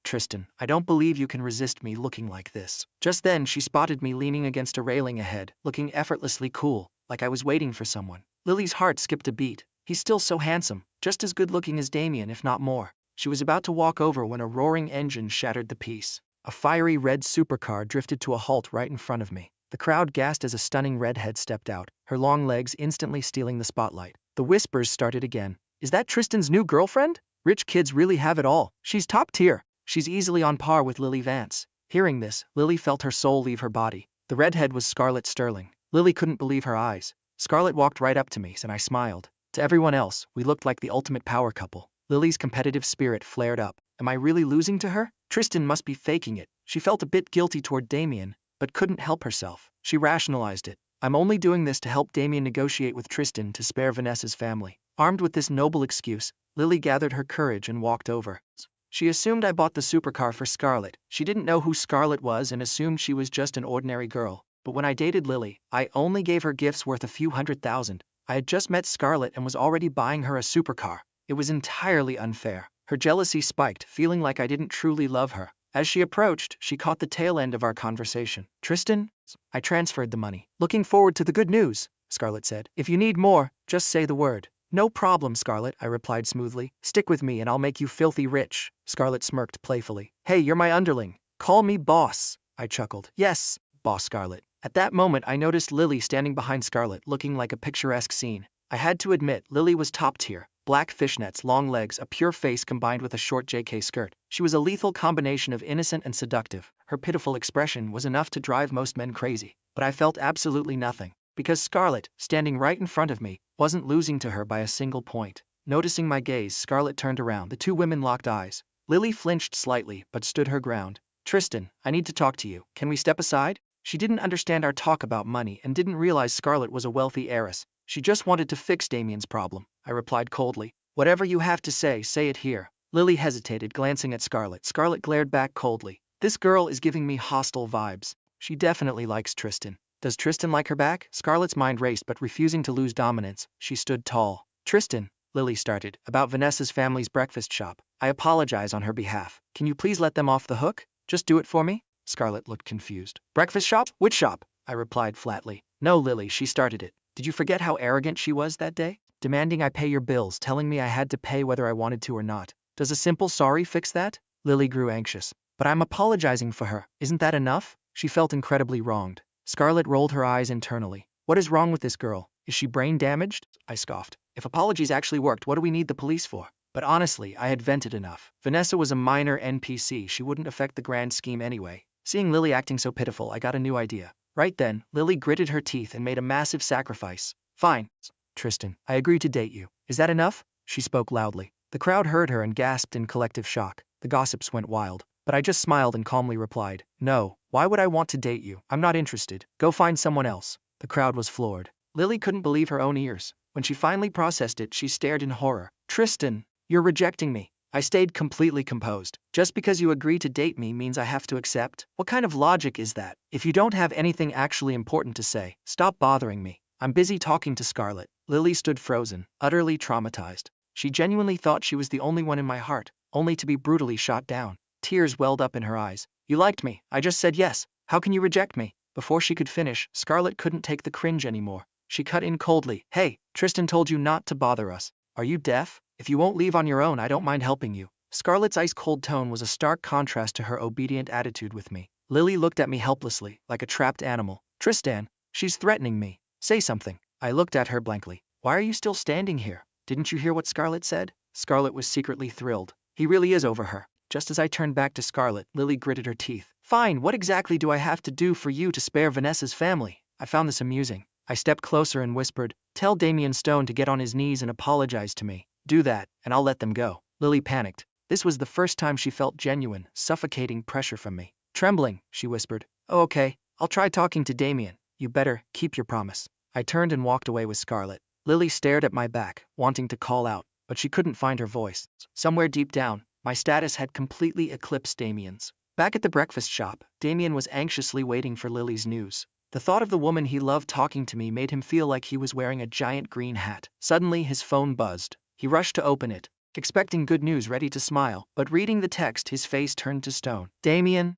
Tristan, I don't believe you can resist me looking like this. Just then she spotted me leaning against a railing ahead, looking effortlessly cool, like I was waiting for someone. Lily's heart skipped a beat. He's still so handsome, just as good-looking as Damien, if not more. She was about to walk over when a roaring engine shattered the peace. A fiery red supercar drifted to a halt right in front of me. The crowd gasped as a stunning redhead stepped out, her long legs instantly stealing the spotlight. The whispers started again. Is that Tristan's new girlfriend? Rich kids really have it all. She's top tier. She's easily on par with Lily Vance. Hearing this, Lily felt her soul leave her body. The redhead was Scarlett Sterling. Lily couldn't believe her eyes. Scarlett walked right up to me, and I smiled. To everyone else, we looked like the ultimate power couple. Lily's competitive spirit flared up. Am I really losing to her? Tristan must be faking it. She felt a bit guilty toward Damien, but couldn't help herself. She rationalized it. I'm only doing this to help Damien negotiate with Tristan to spare Vanessa's family. Armed with this noble excuse, Lily gathered her courage and walked over. She assumed I bought the supercar for Scarlett. She didn't know who Scarlett was and assumed she was just an ordinary girl. But when I dated Lily, I only gave her gifts worth a few $100,000. I had just met Scarlett and was already buying her a supercar. It was entirely unfair. Her jealousy spiked, feeling like I didn't truly love her. As she approached, she caught the tail end of our conversation. Tristan? I transferred the money. Looking forward to the good news, Scarlett said. If you need more, just say the word. No problem, Scarlett, I replied smoothly. Stick with me and I'll make you filthy rich. Scarlett smirked playfully. Hey, you're my underling. Call me boss, I chuckled. Yes, boss Scarlett. At that moment, I noticed Lily standing behind Scarlett, looking like a picturesque scene. I had to admit, Lily was top tier. Black fishnets, long legs, a pure face combined with a short JK skirt. She was a lethal combination of innocent and seductive. Her pitiful expression was enough to drive most men crazy. But I felt absolutely nothing. Because Scarlett, standing right in front of me, wasn't losing to her by a single point. Noticing my gaze, Scarlett turned around. The two women locked eyes. Lily flinched slightly, but stood her ground. Tristan, I need to talk to you. Can we step aside? She didn't understand our talk about money and didn't realize Scarlett was a wealthy heiress. She just wanted to fix Damien's problem. I replied coldly. Whatever you have to say it here. Lily hesitated, glancing at Scarlett. Scarlett glared back coldly. This girl is giving me hostile vibes. She definitely likes Tristan. Does Tristan like her back? Scarlett's mind raced, but refusing to lose dominance, she stood tall. Tristan, Lily started, about Vanessa's family's breakfast shop. I apologize on her behalf. Can you please let them off the hook? Just do it for me? Scarlett looked confused. Breakfast shop? Which shop? I replied flatly. No, Lily, she started it. Did you forget how arrogant she was that day? Demanding I pay your bills, telling me I had to pay whether I wanted to or not. Does a simple sorry fix that? Lily grew anxious. But I'm apologizing for her. Isn't that enough? She felt incredibly wronged. Scarlett rolled her eyes internally. What is wrong with this girl? Is she brain damaged? I scoffed. If apologies actually worked, what do we need the police for? But honestly, I had vented enough. Vanessa was a minor NPC. She wouldn't affect the grand scheme anyway. Seeing Lily acting so pitiful, I got a new idea. Right then, Lily gritted her teeth and made a massive sacrifice. Fine. Tristan, I agree to date you. Is that enough? She spoke loudly. The crowd heard her and gasped in collective shock. The gossips went wild. But I just smiled and calmly replied, no, why would I want to date you? I'm not interested. Go find someone else. The crowd was floored. Lily couldn't believe her own ears. When she finally processed it, she stared in horror. Tristan, you're rejecting me. I stayed completely composed. Just because you agree to date me means I have to accept? What kind of logic is that? If you don't have anything actually important to say, stop bothering me. I'm busy talking to Scarlett. Lily stood frozen, utterly traumatized. She genuinely thought she was the only one in my heart, only to be brutally shot down. Tears welled up in her eyes. You liked me. I just said yes. How can you reject me? Before she could finish, Scarlett couldn't take the cringe anymore. She cut in coldly. Hey, Tristan told you not to bother us. Are you deaf? If you won't leave on your own, I don't mind helping you. Scarlett's ice-cold tone was a stark contrast to her obedient attitude with me. Lily looked at me helplessly, like a trapped animal. Tristan, she's threatening me. Say something. I looked at her blankly. Why are you still standing here? Didn't you hear what Scarlett said? Scarlett was secretly thrilled. He really is over her. Just as I turned back to Scarlett, Lily gritted her teeth. Fine, what exactly do I have to do for you to spare Vanessa's family? I found this amusing. I stepped closer and whispered, "Tell Damien Stone to get on his knees and apologize to me. Do that, and I'll let them go." Lily panicked. This was the first time she felt genuine, suffocating pressure from me. Trembling, she whispered, "Oh, okay, I'll try talking to Damien. You better keep your promise." I turned and walked away with Scarlett. Lily stared at my back, wanting to call out, but she couldn't find her voice. Somewhere deep down, my status had completely eclipsed Damien's. Back at the breakfast shop, Damien was anxiously waiting for Lily's news. The thought of the woman he loved talking to me made him feel like he was wearing a giant green hat. Suddenly, his phone buzzed. He rushed to open it, expecting good news, ready to smile, but reading the text, his face turned to stone. "Damien,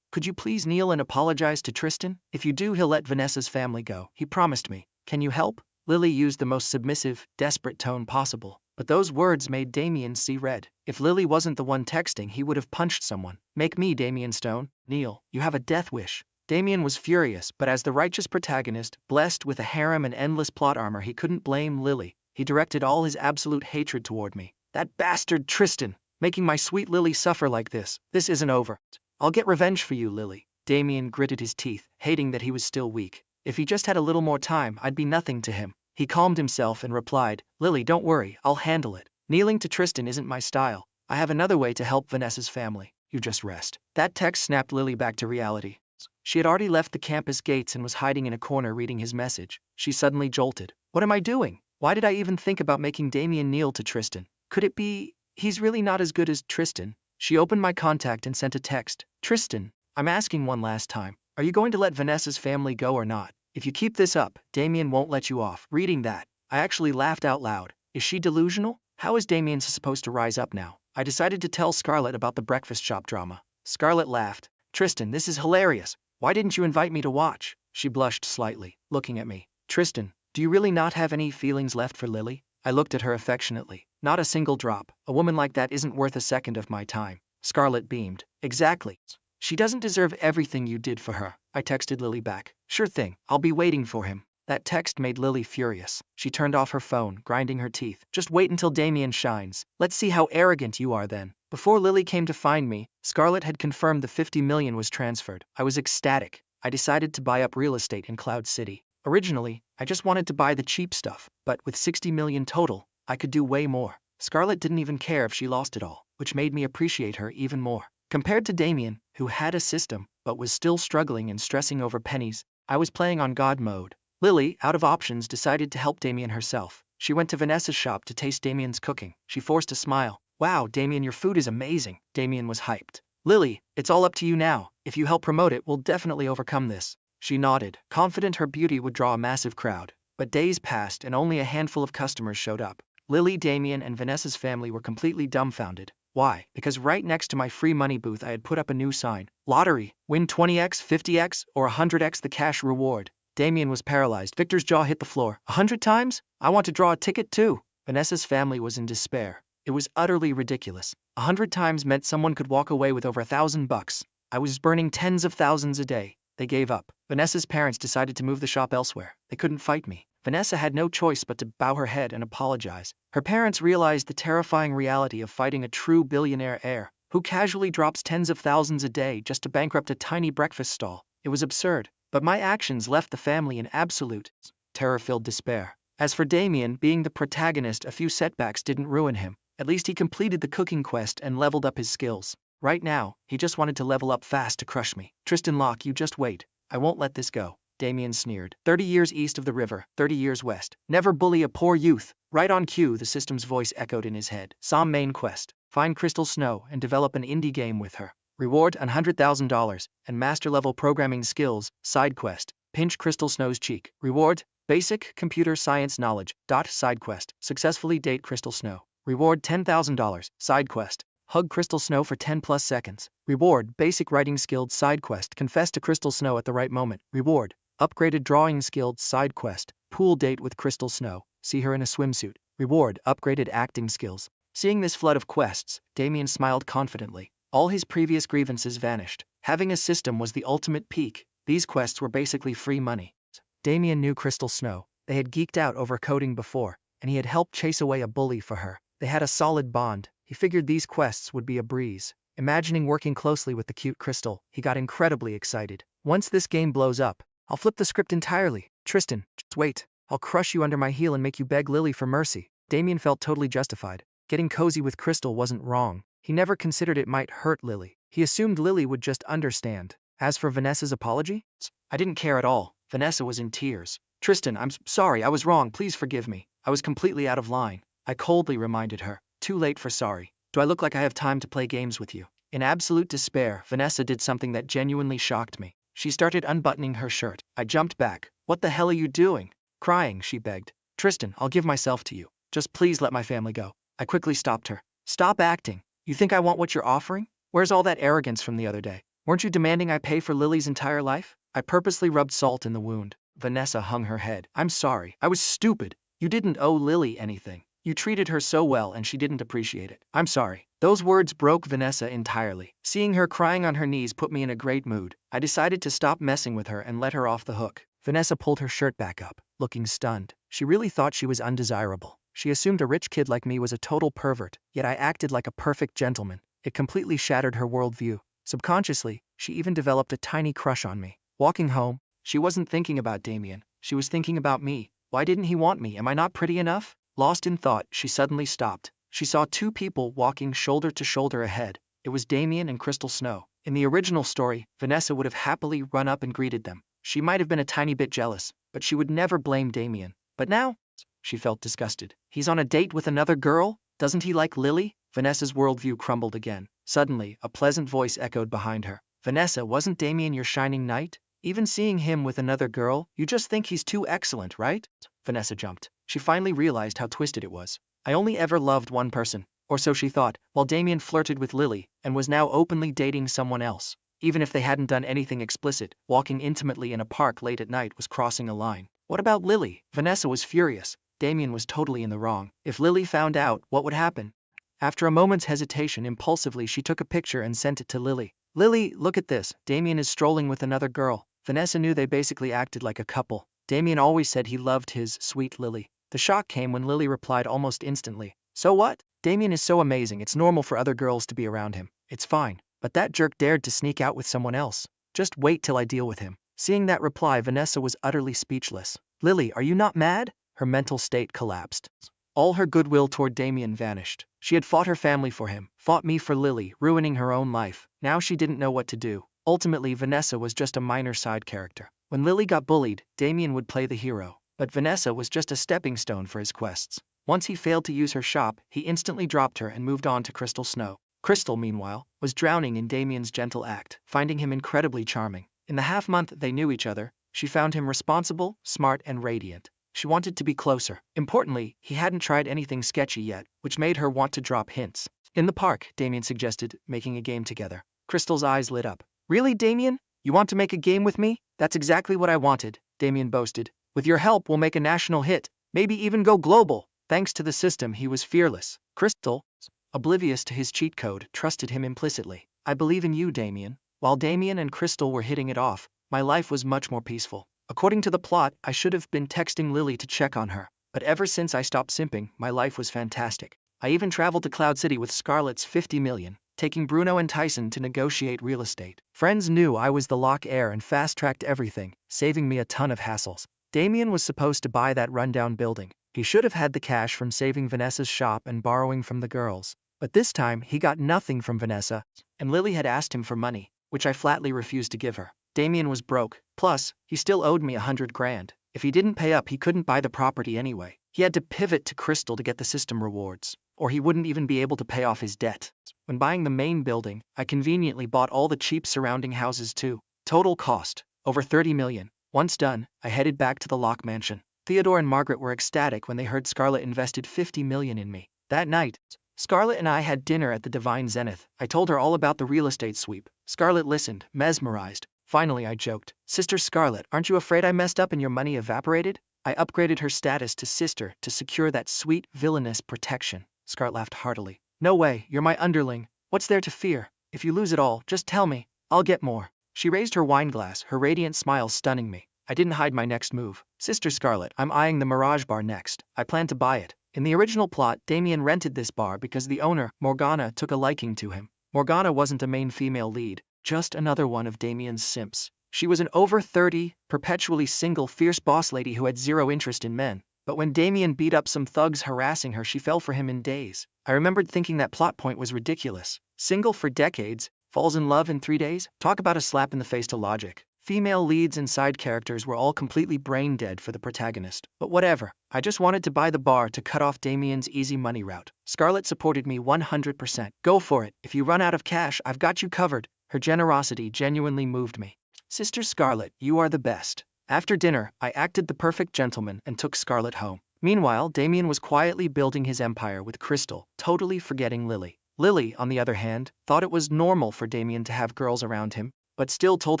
could you please kneel and apologize to Tristan? If you do, he'll let Vanessa's family go. He promised me. Can you help?" Lily used the most submissive, desperate tone possible, but those words made Damien see red. If Lily wasn't the one texting, he would have punched someone. "Make me, Damien Stone. Kneel. You have a death wish." Damien was furious, but as the righteous protagonist, blessed with a harem and endless plot armor, he couldn't blame Lily. He directed all his absolute hatred toward me. "That bastard Tristan, making my sweet Lily suffer like this. This isn't over. I'll get revenge for you, Lily." Damien gritted his teeth, hating that he was still weak. If he just had a little more time, I'd be nothing to him. He calmed himself and replied, "Lily, don't worry, I'll handle it. Kneeling to Tristan isn't my style. I have another way to help Vanessa's family. You just rest." That text snapped Lily back to reality. She had already left the campus gates and was hiding in a corner reading his message. She suddenly jolted. "What am I doing? Why did I even think about making Damien kneel to Tristan? Could it be he's really not as good as Tristan?" She opened my contact and sent a text. "Tristan, I'm asking one last time. Are you going to let Vanessa's family go or not? If you keep this up, Damien won't let you off." Reading that, I actually laughed out loud. Is she delusional? How is Damien supposed to rise up now? I decided to tell Scarlett about the breakfast shop drama. Scarlett laughed. "Tristan, this is hilarious. Why didn't you invite me to watch?" She blushed slightly, looking at me. "Tristan, do you really not have any feelings left for Lily?" I looked at her affectionately. "Not a single drop. A woman like that isn't worth a second of my time." Scarlett beamed. "Exactly. She doesn't deserve everything you did for her." I texted Lily back. "Sure thing, I'll be waiting for him." That text made Lily furious. She turned off her phone, grinding her teeth. "Just wait until Damien shines. Let's see how arrogant you are then." Before Lily came to find me, Scarlett had confirmed the 50 million was transferred. I was ecstatic. I decided to buy up real estate in Cloud City. Originally, I just wanted to buy the cheap stuff, but with 60 million total, I could do way more. Scarlett didn't even care if she lost it all, which made me appreciate her even more. Compared to Damien, who had a system, but was still struggling and stressing over pennies, I was playing on God mode. Lily, out of options, decided to help Damien herself. She went to Vanessa's shop to taste Damien's cooking. She forced a smile. "Wow, Damien, your food is amazing." Damien was hyped. "Lily, it's all up to you now. If you help promote it, we'll definitely overcome this." She nodded, confident her beauty would draw a massive crowd. But days passed and only a handful of customers showed up. Lily, Damien, and Vanessa's family were completely dumbfounded. Why? Because right next to my free money booth I had put up a new sign. "Lottery. Win 20x, 50x, or 100x the cash reward." Damien was paralyzed. Victor's jaw hit the floor. "100 times? I want to draw a ticket too." Vanessa's family was in despair. It was utterly ridiculous. 100 times meant someone could walk away with over $1,000. I was burning tens of thousands a day. They gave up. Vanessa's parents decided to move the shop elsewhere. They couldn't fight me. Vanessa had no choice but to bow her head and apologize. Her parents realized the terrifying reality of fighting a true billionaire heir, who casually drops tens of thousands a day just to bankrupt a tiny breakfast stall. It was absurd, but my actions left the family in absolute, terror-filled despair. As for Damien, being the protagonist, a few setbacks didn't ruin him. At least he completed the cooking quest and leveled up his skills. Right now, he just wanted to level up fast to crush me. "Tristan Locke, you just wait. I won't let this go." Damien sneered. 30 years east of the river, 30 years west. Never bully a poor youth. Right on cue, the system's voice echoed in his head. "Some main quest. Find Crystal Snow and develop an indie game with her. Reward $100,000 and master-level programming skills. Side quest. Pinch Crystal Snow's cheek. Reward, basic computer science knowledge. Side quest. Successfully date Crystal Snow. Reward $10,000. Side quest. Hug Crystal Snow for 10 plus seconds. Reward, basic writing skilled. Side quest. Confess to Crystal Snow at the right moment. Reward, upgraded drawing skilled. Side quest. Pool date with Crystal Snow. See her in a swimsuit. Reward, upgraded acting skills." Seeing this flood of quests, Damien smiled confidently. All his previous grievances vanished. Having a system was the ultimate peak. These quests were basically free money. Damien knew Crystal Snow. They had geeked out over coding before, and he had helped chase away a bully for her. They had a solid bond. He figured these quests would be a breeze. Imagining working closely with the cute Crystal, he got incredibly excited. Once this game blows up, I'll flip the script entirely. Tristan, just wait. I'll crush you under my heel and make you beg Lily for mercy. Damien felt totally justified. Getting cozy with Crystal wasn't wrong. He never considered it might hurt Lily. He assumed Lily would just understand. As for Vanessa's apology, I didn't care at all. Vanessa was in tears. Tristan, I'm sorry, I was wrong, please forgive me. I was completely out of line. I coldly reminded her. Too late for sorry. Do I look like I have time to play games with you? In absolute despair, Vanessa did something that genuinely shocked me. She started unbuttoning her shirt. I jumped back. What the hell are you doing? Crying, she begged. Tristan, I'll give myself to you. Just please let my family go. I quickly stopped her. Stop acting. You think I want what you're offering? Where's all that arrogance from the other day? Weren't you demanding I pay for Lily's entire life? I purposely rubbed salt in the wound. Vanessa hung her head. I'm sorry. I was stupid. You didn't owe Lily anything. You treated her so well and she didn't appreciate it. I'm sorry. Those words broke Vanessa entirely. Seeing her crying on her knees put me in a great mood. I decided to stop messing with her and let her off the hook. Vanessa pulled her shirt back up, looking stunned. She really thought she was undesirable. She assumed a rich kid like me was a total pervert, yet I acted like a perfect gentleman. It completely shattered her worldview. Subconsciously, she even developed a tiny crush on me. Walking home, she wasn't thinking about Damien. She was thinking about me. Why didn't he want me? Am I not pretty enough? Lost in thought, she suddenly stopped. She saw two people walking shoulder to shoulder ahead. It was Damien and Crystal Snow. In the original story, Vanessa would have happily run up and greeted them. She might have been a tiny bit jealous, but she would never blame Damien. But now, she felt disgusted. He's on a date with another girl? Doesn't he like Lily? Vanessa's worldview crumbled again. Suddenly, a pleasant voice echoed behind her. Vanessa, wasn't Damien your shining knight? Even seeing him with another girl, you just think he's too excellent, right? Vanessa jumped. She finally realized how twisted it was. I only ever loved one person, or so she thought, while Damien flirted with Lily and was now openly dating someone else. Even if they hadn't done anything explicit, walking intimately in a park late at night was crossing a line. What about Lily? Vanessa was furious. Damien was totally in the wrong. If Lily found out, what would happen? After a moment's hesitation, impulsively she took a picture and sent it to Lily. Lily, look at this. Damien is strolling with another girl. Vanessa knew they basically acted like a couple. Damien always said he loved his sweet Lily. The shock came when Lily replied almost instantly. So what? Damien is so amazing, it's normal for other girls to be around him. It's fine. But that jerk dared to sneak out with someone else. Just wait till I deal with him. Seeing that reply, Vanessa was utterly speechless. Lily, are you not mad? Her mental state collapsed. All her goodwill toward Damien vanished. She had fought her family for him, fought me for Lily, ruining her own life. Now she didn't know what to do. Ultimately, Vanessa was just a minor side character. When Lily got bullied, Damien would play the hero. But Vanessa was just a stepping stone for his quests. Once he failed to use her shop, he instantly dropped her and moved on to Crystal Snow. Crystal, meanwhile, was drowning in Damien's gentle act, finding him incredibly charming. In the half-month they knew each other, she found him responsible, smart, and radiant. She wanted to be closer. Importantly, he hadn't tried anything sketchy yet, which made her want to drop hints. In the park, Damien suggested making a game together. Crystal's eyes lit up. Really, Damien? You want to make a game with me? That's exactly what I wanted, Damien boasted. With your help, we'll make a national hit, maybe even go global. Thanks to the system, he was fearless. Crystal, oblivious to his cheat code, trusted him implicitly. I believe in you, Damien. While Damien and Crystal were hitting it off, my life was much more peaceful. According to the plot, I should have been texting Lily to check on her. But ever since I stopped simping, my life was fantastic. I even traveled to Cloud City with Scarlett's 50 million, taking Bruno and Tyson to negotiate real estate. Friends knew I was the lock heir and fast-tracked everything, saving me a ton of hassles. Damien was supposed to buy that rundown building. He should have had the cash from saving Vanessa's shop and borrowing from the girls. But this time, he got nothing from Vanessa, and Lily had asked him for money, which I flatly refused to give her. Damien was broke, plus, he still owed me 100 grand. If he didn't pay up, he couldn't buy the property anyway. He had to pivot to Crystal to get the system rewards, or he wouldn't even be able to pay off his debt. When buying the main building, I conveniently bought all the cheap surrounding houses too. Total cost, over 30 million. Once done, I headed back to the Lock Mansion. Theodore and Margaret were ecstatic when they heard Scarlett invested 50 million in me. That night, Scarlett and I had dinner at the Divine Zenith. I told her all about the real estate sweep. Scarlett listened, mesmerized. Finally, I joked, Sister Scarlett, aren't you afraid I messed up and your money evaporated? I upgraded her status to sister to secure that sweet, villainous protection. Scarlett laughed heartily. No way, you're my underling. What's there to fear? If you lose it all, just tell me. I'll get more. She raised her wine glass, her radiant smile stunning me. I didn't hide my next move. Sister Scarlett, I'm eyeing the Mirage Bar next. I plan to buy it. In the original plot, Damien rented this bar because the owner, Morgana, took a liking to him. Morgana wasn't a main female lead, just another one of Damien's simps. She was an over 30, perpetually single, fierce boss lady who had zero interest in men. But when Damien beat up some thugs harassing her, she fell for him in days. I remembered thinking that plot point was ridiculous. Single for decades, falls in love in 3 days? Talk about a slap in the face to logic. Female leads and side characters were all completely brain dead for the protagonist. But whatever, I just wanted to buy the bar to cut off Damien's easy money route. Scarlett supported me 100%. Go for it, if you run out of cash, I've got you covered. Her generosity genuinely moved me. Sister Scarlett, you are the best. After dinner, I acted the perfect gentleman and took Scarlett home. Meanwhile, Damien was quietly building his empire with Crystal, totally forgetting Lily. Lily, on the other hand, thought it was normal for Damien to have girls around him, but still told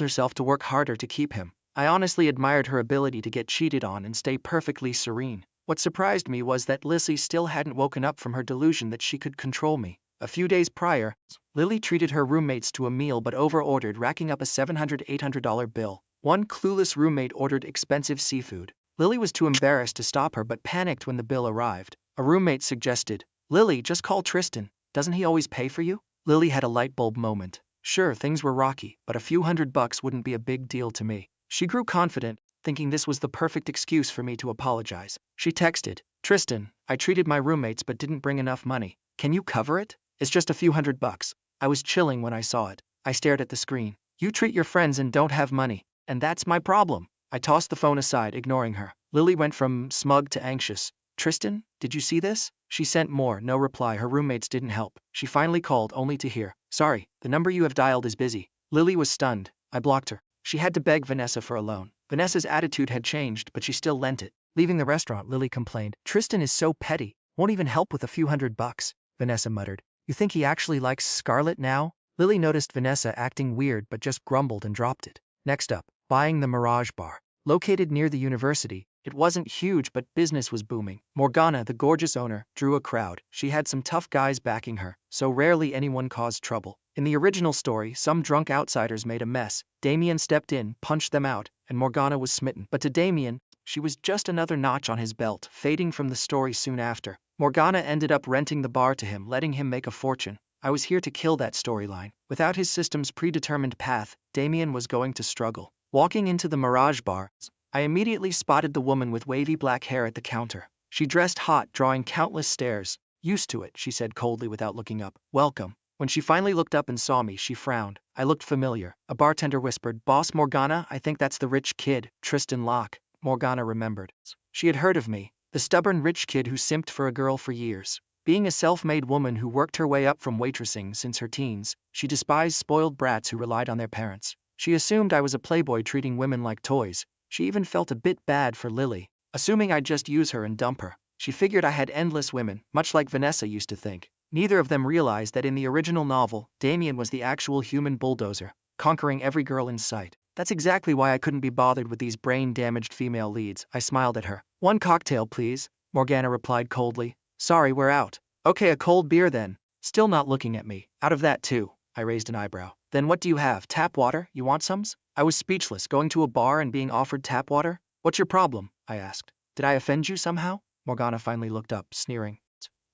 herself to work harder to keep him. I honestly admired her ability to get cheated on and stay perfectly serene. What surprised me was that Lily still hadn't woken up from her delusion that she could control me. A few days prior, Lily treated her roommates to a meal but over-ordered, racking up a $700–800 bill. One clueless roommate ordered expensive seafood. Lily was too embarrassed to stop her but panicked when the bill arrived. A roommate suggested, "Lily, just call Tristan. Doesn't he always pay for you?" Lily had a light bulb moment. Sure, things were rocky, but a few $100 wouldn't be a big deal to me. She grew confident, thinking this was the perfect excuse for me to apologize. She texted, "Tristan, I treated my roommates but didn't bring enough money. Can you cover it? It's just a few $100. I was chilling when I saw it. I stared at the screen. You treat your friends and don't have money, and that's my problem. I tossed the phone aside, ignoring her. Lily went from smug to anxious. "Tristan, did you see this?" She sent more, no reply. Her roommates didn't help. She finally called, only to hear, "Sorry, the number you have dialed is busy." Lily was stunned. I blocked her. She had to beg Vanessa for a loan. Vanessa's attitude had changed, but she still lent it. Leaving the restaurant, Lily complained, "Tristan is so petty, won't even help with a few $100. Vanessa muttered, "You think he actually likes Scarlett now?" Lily noticed Vanessa acting weird but just grumbled and dropped it. Next up, buying the Mirage Bar. Located near the university, it wasn't huge but business was booming. Morgana, the gorgeous owner, drew a crowd. She had some tough guys backing her, so rarely anyone caused trouble. In the original story, some drunk outsiders made a mess. Damien stepped in, punched them out, and Morgana was smitten. But to Damien, she was just another notch on his belt. Fading from the story soon after, Morgana ended up renting the bar to him, letting him make a fortune. I was here to kill that storyline. Without his system's predetermined path, Damien was going to struggle. Walking into the Mirage Bar, I immediately spotted the woman with wavy black hair at the counter. She dressed hot, drawing countless stares. "Used to it," she said coldly without looking up. "Welcome." When she finally looked up and saw me, she frowned. I looked familiar. A bartender whispered, "Boss Morgana, I think that's the rich kid, Tristan Locke." Morgana remembered. She had heard of me, the stubborn rich kid who simped for a girl for years. Being a self-made woman who worked her way up from waitressing since her teens, she despised spoiled brats who relied on their parents. She assumed I was a playboy treating women like toys. She even felt a bit bad for Lily, assuming I'd just use her and dump her. She figured I had endless women, much like Vanessa used to think. Neither of them realized that in the original novel, Damien was the actual human bulldozer, conquering every girl in sight. That's exactly why I couldn't be bothered with these brain-damaged female leads. I smiled at her. "One cocktail, please," Morgana replied coldly. "Sorry, we're out." "Okay, a cold beer then." Still not looking at me. "Out of that too." I raised an eyebrow. "Then what do you have? Tap water? You want somes?" I was speechless, going to a bar and being offered tap water. "What's your problem?" I asked. "Did I offend you somehow?" Morgana finally looked up, sneering.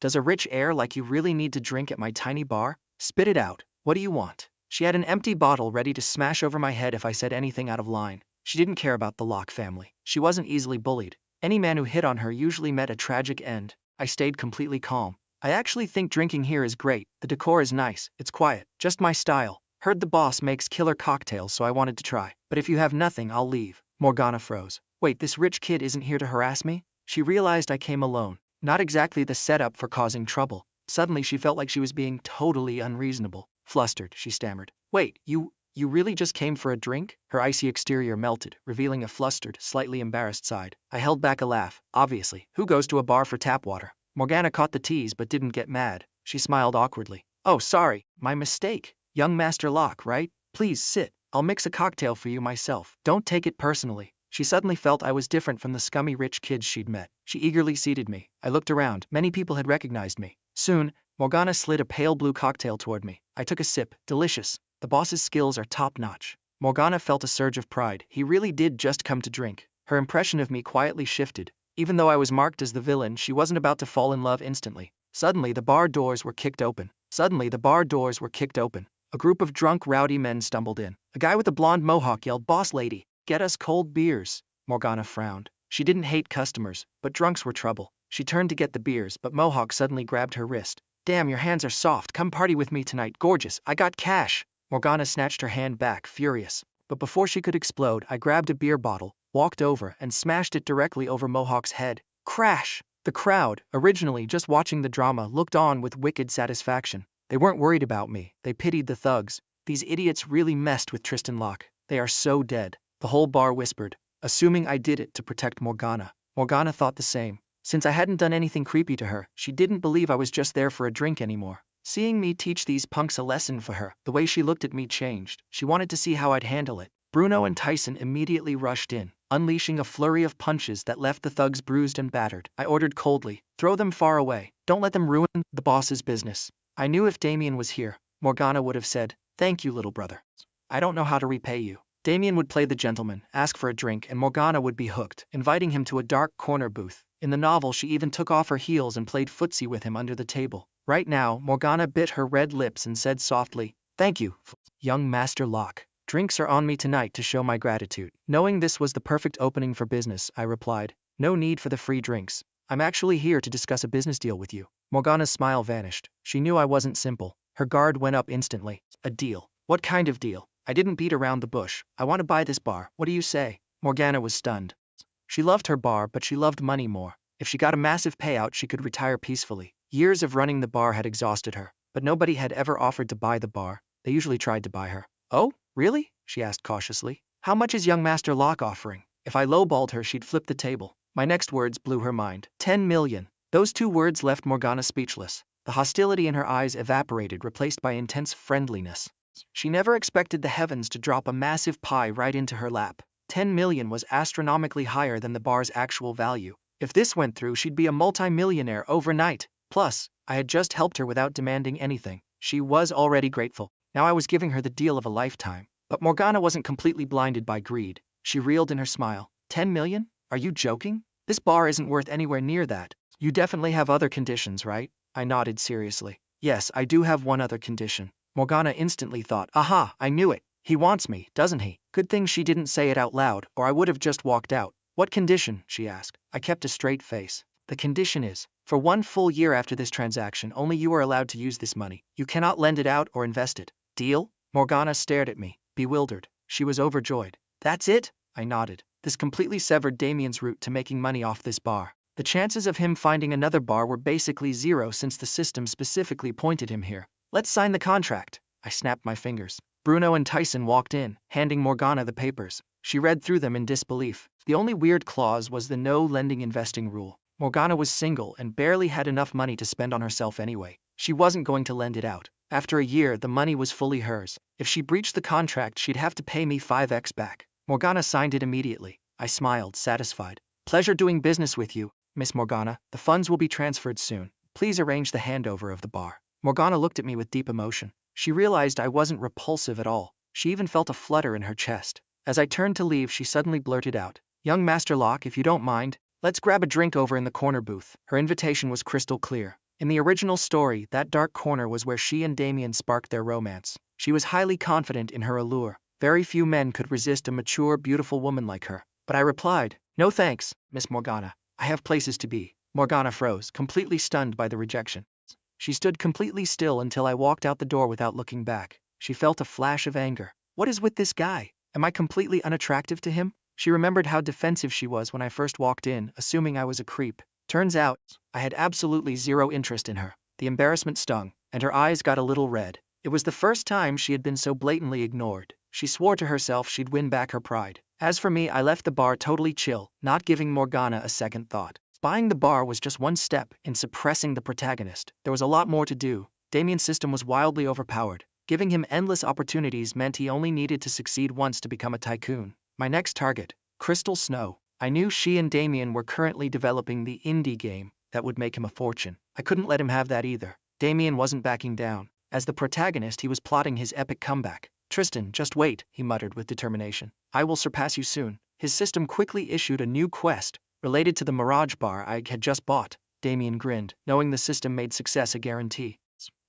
"Does a rich heir like you really need to drink at my tiny bar? Spit it out. What do you want?" She had an empty bottle ready to smash over my head if I said anything out of line. She didn't care about the Locke family. She wasn't easily bullied. Any man who hit on her usually met a tragic end. I stayed completely calm. "I actually think drinking here is great. The decor is nice, it's quiet, just my style. Heard the boss makes killer cocktails, so I wanted to try. But if you have nothing, I'll leave." Morgana froze. "Wait, this rich kid isn't here to harass me?" She realized I came alone. Not exactly the setup for causing trouble. Suddenly she felt like she was being totally unreasonable. Flustered, she stammered. "Wait, you really just came for a drink?" Her icy exterior melted, revealing a flustered, slightly embarrassed side. I held back a laugh. Obviously, who goes to a bar for tap water? Morgana caught the tease but didn't get mad. She smiled awkwardly. "Oh, sorry, my mistake. Young Master Locke, right? Please sit. I'll mix a cocktail for you myself. Don't take it personally." She suddenly felt I was different from the scummy rich kids she'd met. She eagerly seated me. I looked around. Many people had recognized me. Soon, Morgana slid a pale blue cocktail toward me. I took a sip. Delicious. The boss's skills are top-notch. Morgana felt a surge of pride. He really did just come to drink. Her impression of me quietly shifted. Even though I was marked as the villain, she wasn't about to fall in love instantly. Suddenly the bar doors were kicked open. A group of drunk, rowdy men stumbled in. A guy with a blonde mohawk yelled, "Boss lady, get us cold beers." Morgana frowned. She didn't hate customers, but drunks were trouble. She turned to get the beers, but Mohawk suddenly grabbed her wrist. "Damn, your hands are soft. Come party with me tonight. Gorgeous. I got cash." Morgana snatched her hand back, furious. But before she could explode, I grabbed a beer bottle, walked over, and smashed it directly over Mohawk's head. Crash! The crowd, originally just watching the drama, looked on with wicked satisfaction. They weren't worried about me. They pitied the thugs. These idiots really messed with Tristan Locke. They are so dead. The whole bar whispered, assuming I did it to protect Morgana. Morgana thought the same. Since I hadn't done anything creepy to her, she didn't believe I was just there for a drink anymore. Seeing me teach these punks a lesson for her, the way she looked at me changed. She wanted to see how I'd handle it. Bruno and Tyson immediately rushed in, unleashing a flurry of punches that left the thugs bruised and battered. I ordered coldly, "Throw them far away. Don't let them ruin the boss's business." I knew if Damien was here, Morgana would have said, "Thank you, little brother. I don't know how to repay you." Damien would play the gentleman, ask for a drink, and Morgana would be hooked, inviting him to a dark corner booth. In the novel, she even took off her heels and played footsie with him under the table. Right now, Morgana bit her red lips and said softly, "Thank you, young Master Locke. Drinks are on me tonight to show my gratitude." Knowing this was the perfect opening for business, I replied, "No need for the free drinks. I'm actually here to discuss a business deal with you." Morgana's smile vanished. She knew I wasn't simple. Her guard went up instantly. "A deal? What kind of deal?" I didn't beat around the bush. "I want to buy this bar. What do you say?" Morgana was stunned. She loved her bar, but she loved money more. If she got a massive payout, she could retire peacefully. Years of running the bar had exhausted her, but nobody had ever offered to buy the bar. They usually tried to buy her. "Oh, really?" she asked cautiously. "How much is young Master Locke offering?" If I lowballed her, she'd flip the table. My next words blew her mind. 10 million. Those two words left Morgana speechless. The hostility in her eyes evaporated, replaced by intense friendliness. She never expected the heavens to drop a massive pie right into her lap. 10 million was astronomically higher than the bar's actual value. If this went through, she'd be a multi-millionaire overnight. Plus, I had just helped her without demanding anything. She was already grateful. Now I was giving her the deal of a lifetime. But Morgana wasn't completely blinded by greed. She reeled in her smile. 10 million? Are you joking? This bar isn't worth anywhere near that. You definitely have other conditions, right? I nodded seriously. Yes, I do have one other condition. Morgana instantly thought, aha, I knew it. He wants me, doesn't he? Good thing she didn't say it out loud, or I would have just walked out. What condition? She asked. I kept a straight face. The condition is, for 1 full year after this transaction, only you are allowed to use this money. You cannot lend it out or invest it. Deal? Morgana stared at me, bewildered. She was overjoyed. That's it? I nodded. This completely severed Damien's route to making money off this bar. The chances of him finding another bar were basically zero since the system specifically pointed him here. Let's sign the contract. I snapped my fingers. Bruno and Tyson walked in, handing Morgana the papers. She read through them in disbelief. The only weird clause was the no lending investing rule. Morgana was single and barely had enough money to spend on herself anyway. She wasn't going to lend it out. After a year, the money was fully hers. If she breached the contract, she'd have to pay me 5x back. Morgana signed it immediately. I smiled, satisfied. Pleasure doing business with you, Miss Morgana. The funds will be transferred soon. Please arrange the handover of the bar. Morgana looked at me with deep emotion. She realized I wasn't repulsive at all. She even felt a flutter in her chest. As I turned to leave, she suddenly blurted out, "Young Master Locke, if you don't mind, let's grab a drink over in the corner booth." Her invitation was crystal clear. In the original story, that dark corner was where she and Damien sparked their romance. She was highly confident in her allure. Very few men could resist a mature, beautiful woman like her. But I replied, "No thanks, Miss Morgana. I have places to be." Morgana froze, completely stunned by the rejection. She stood completely still until I walked out the door without looking back. She felt a flash of anger. What is with this guy? Am I completely unattractive to him? She remembered how defensive she was when I first walked in, assuming I was a creep. Turns out, I had absolutely zero interest in her. The embarrassment stung, and her eyes got a little red. It was the first time she had been so blatantly ignored. She swore to herself she'd win back her pride. As for me, I left the bar totally chill, not giving Morgana a second thought. Buying the bar was just one step in suppressing the protagonist. There was a lot more to do. Damien's system was wildly overpowered. Giving him endless opportunities meant he only needed to succeed once to become a tycoon. My next target, Crystal Snow. I knew she and Damien were currently developing the indie game that would make him a fortune. I couldn't let him have that either. Damien wasn't backing down. As the protagonist, he was plotting his epic comeback. "Tristan, just wait," he muttered with determination. "I will surpass you soon." His system quickly issued a new quest, related to the Mirage bar I had just bought. Damien grinned, knowing the system made success a guarantee.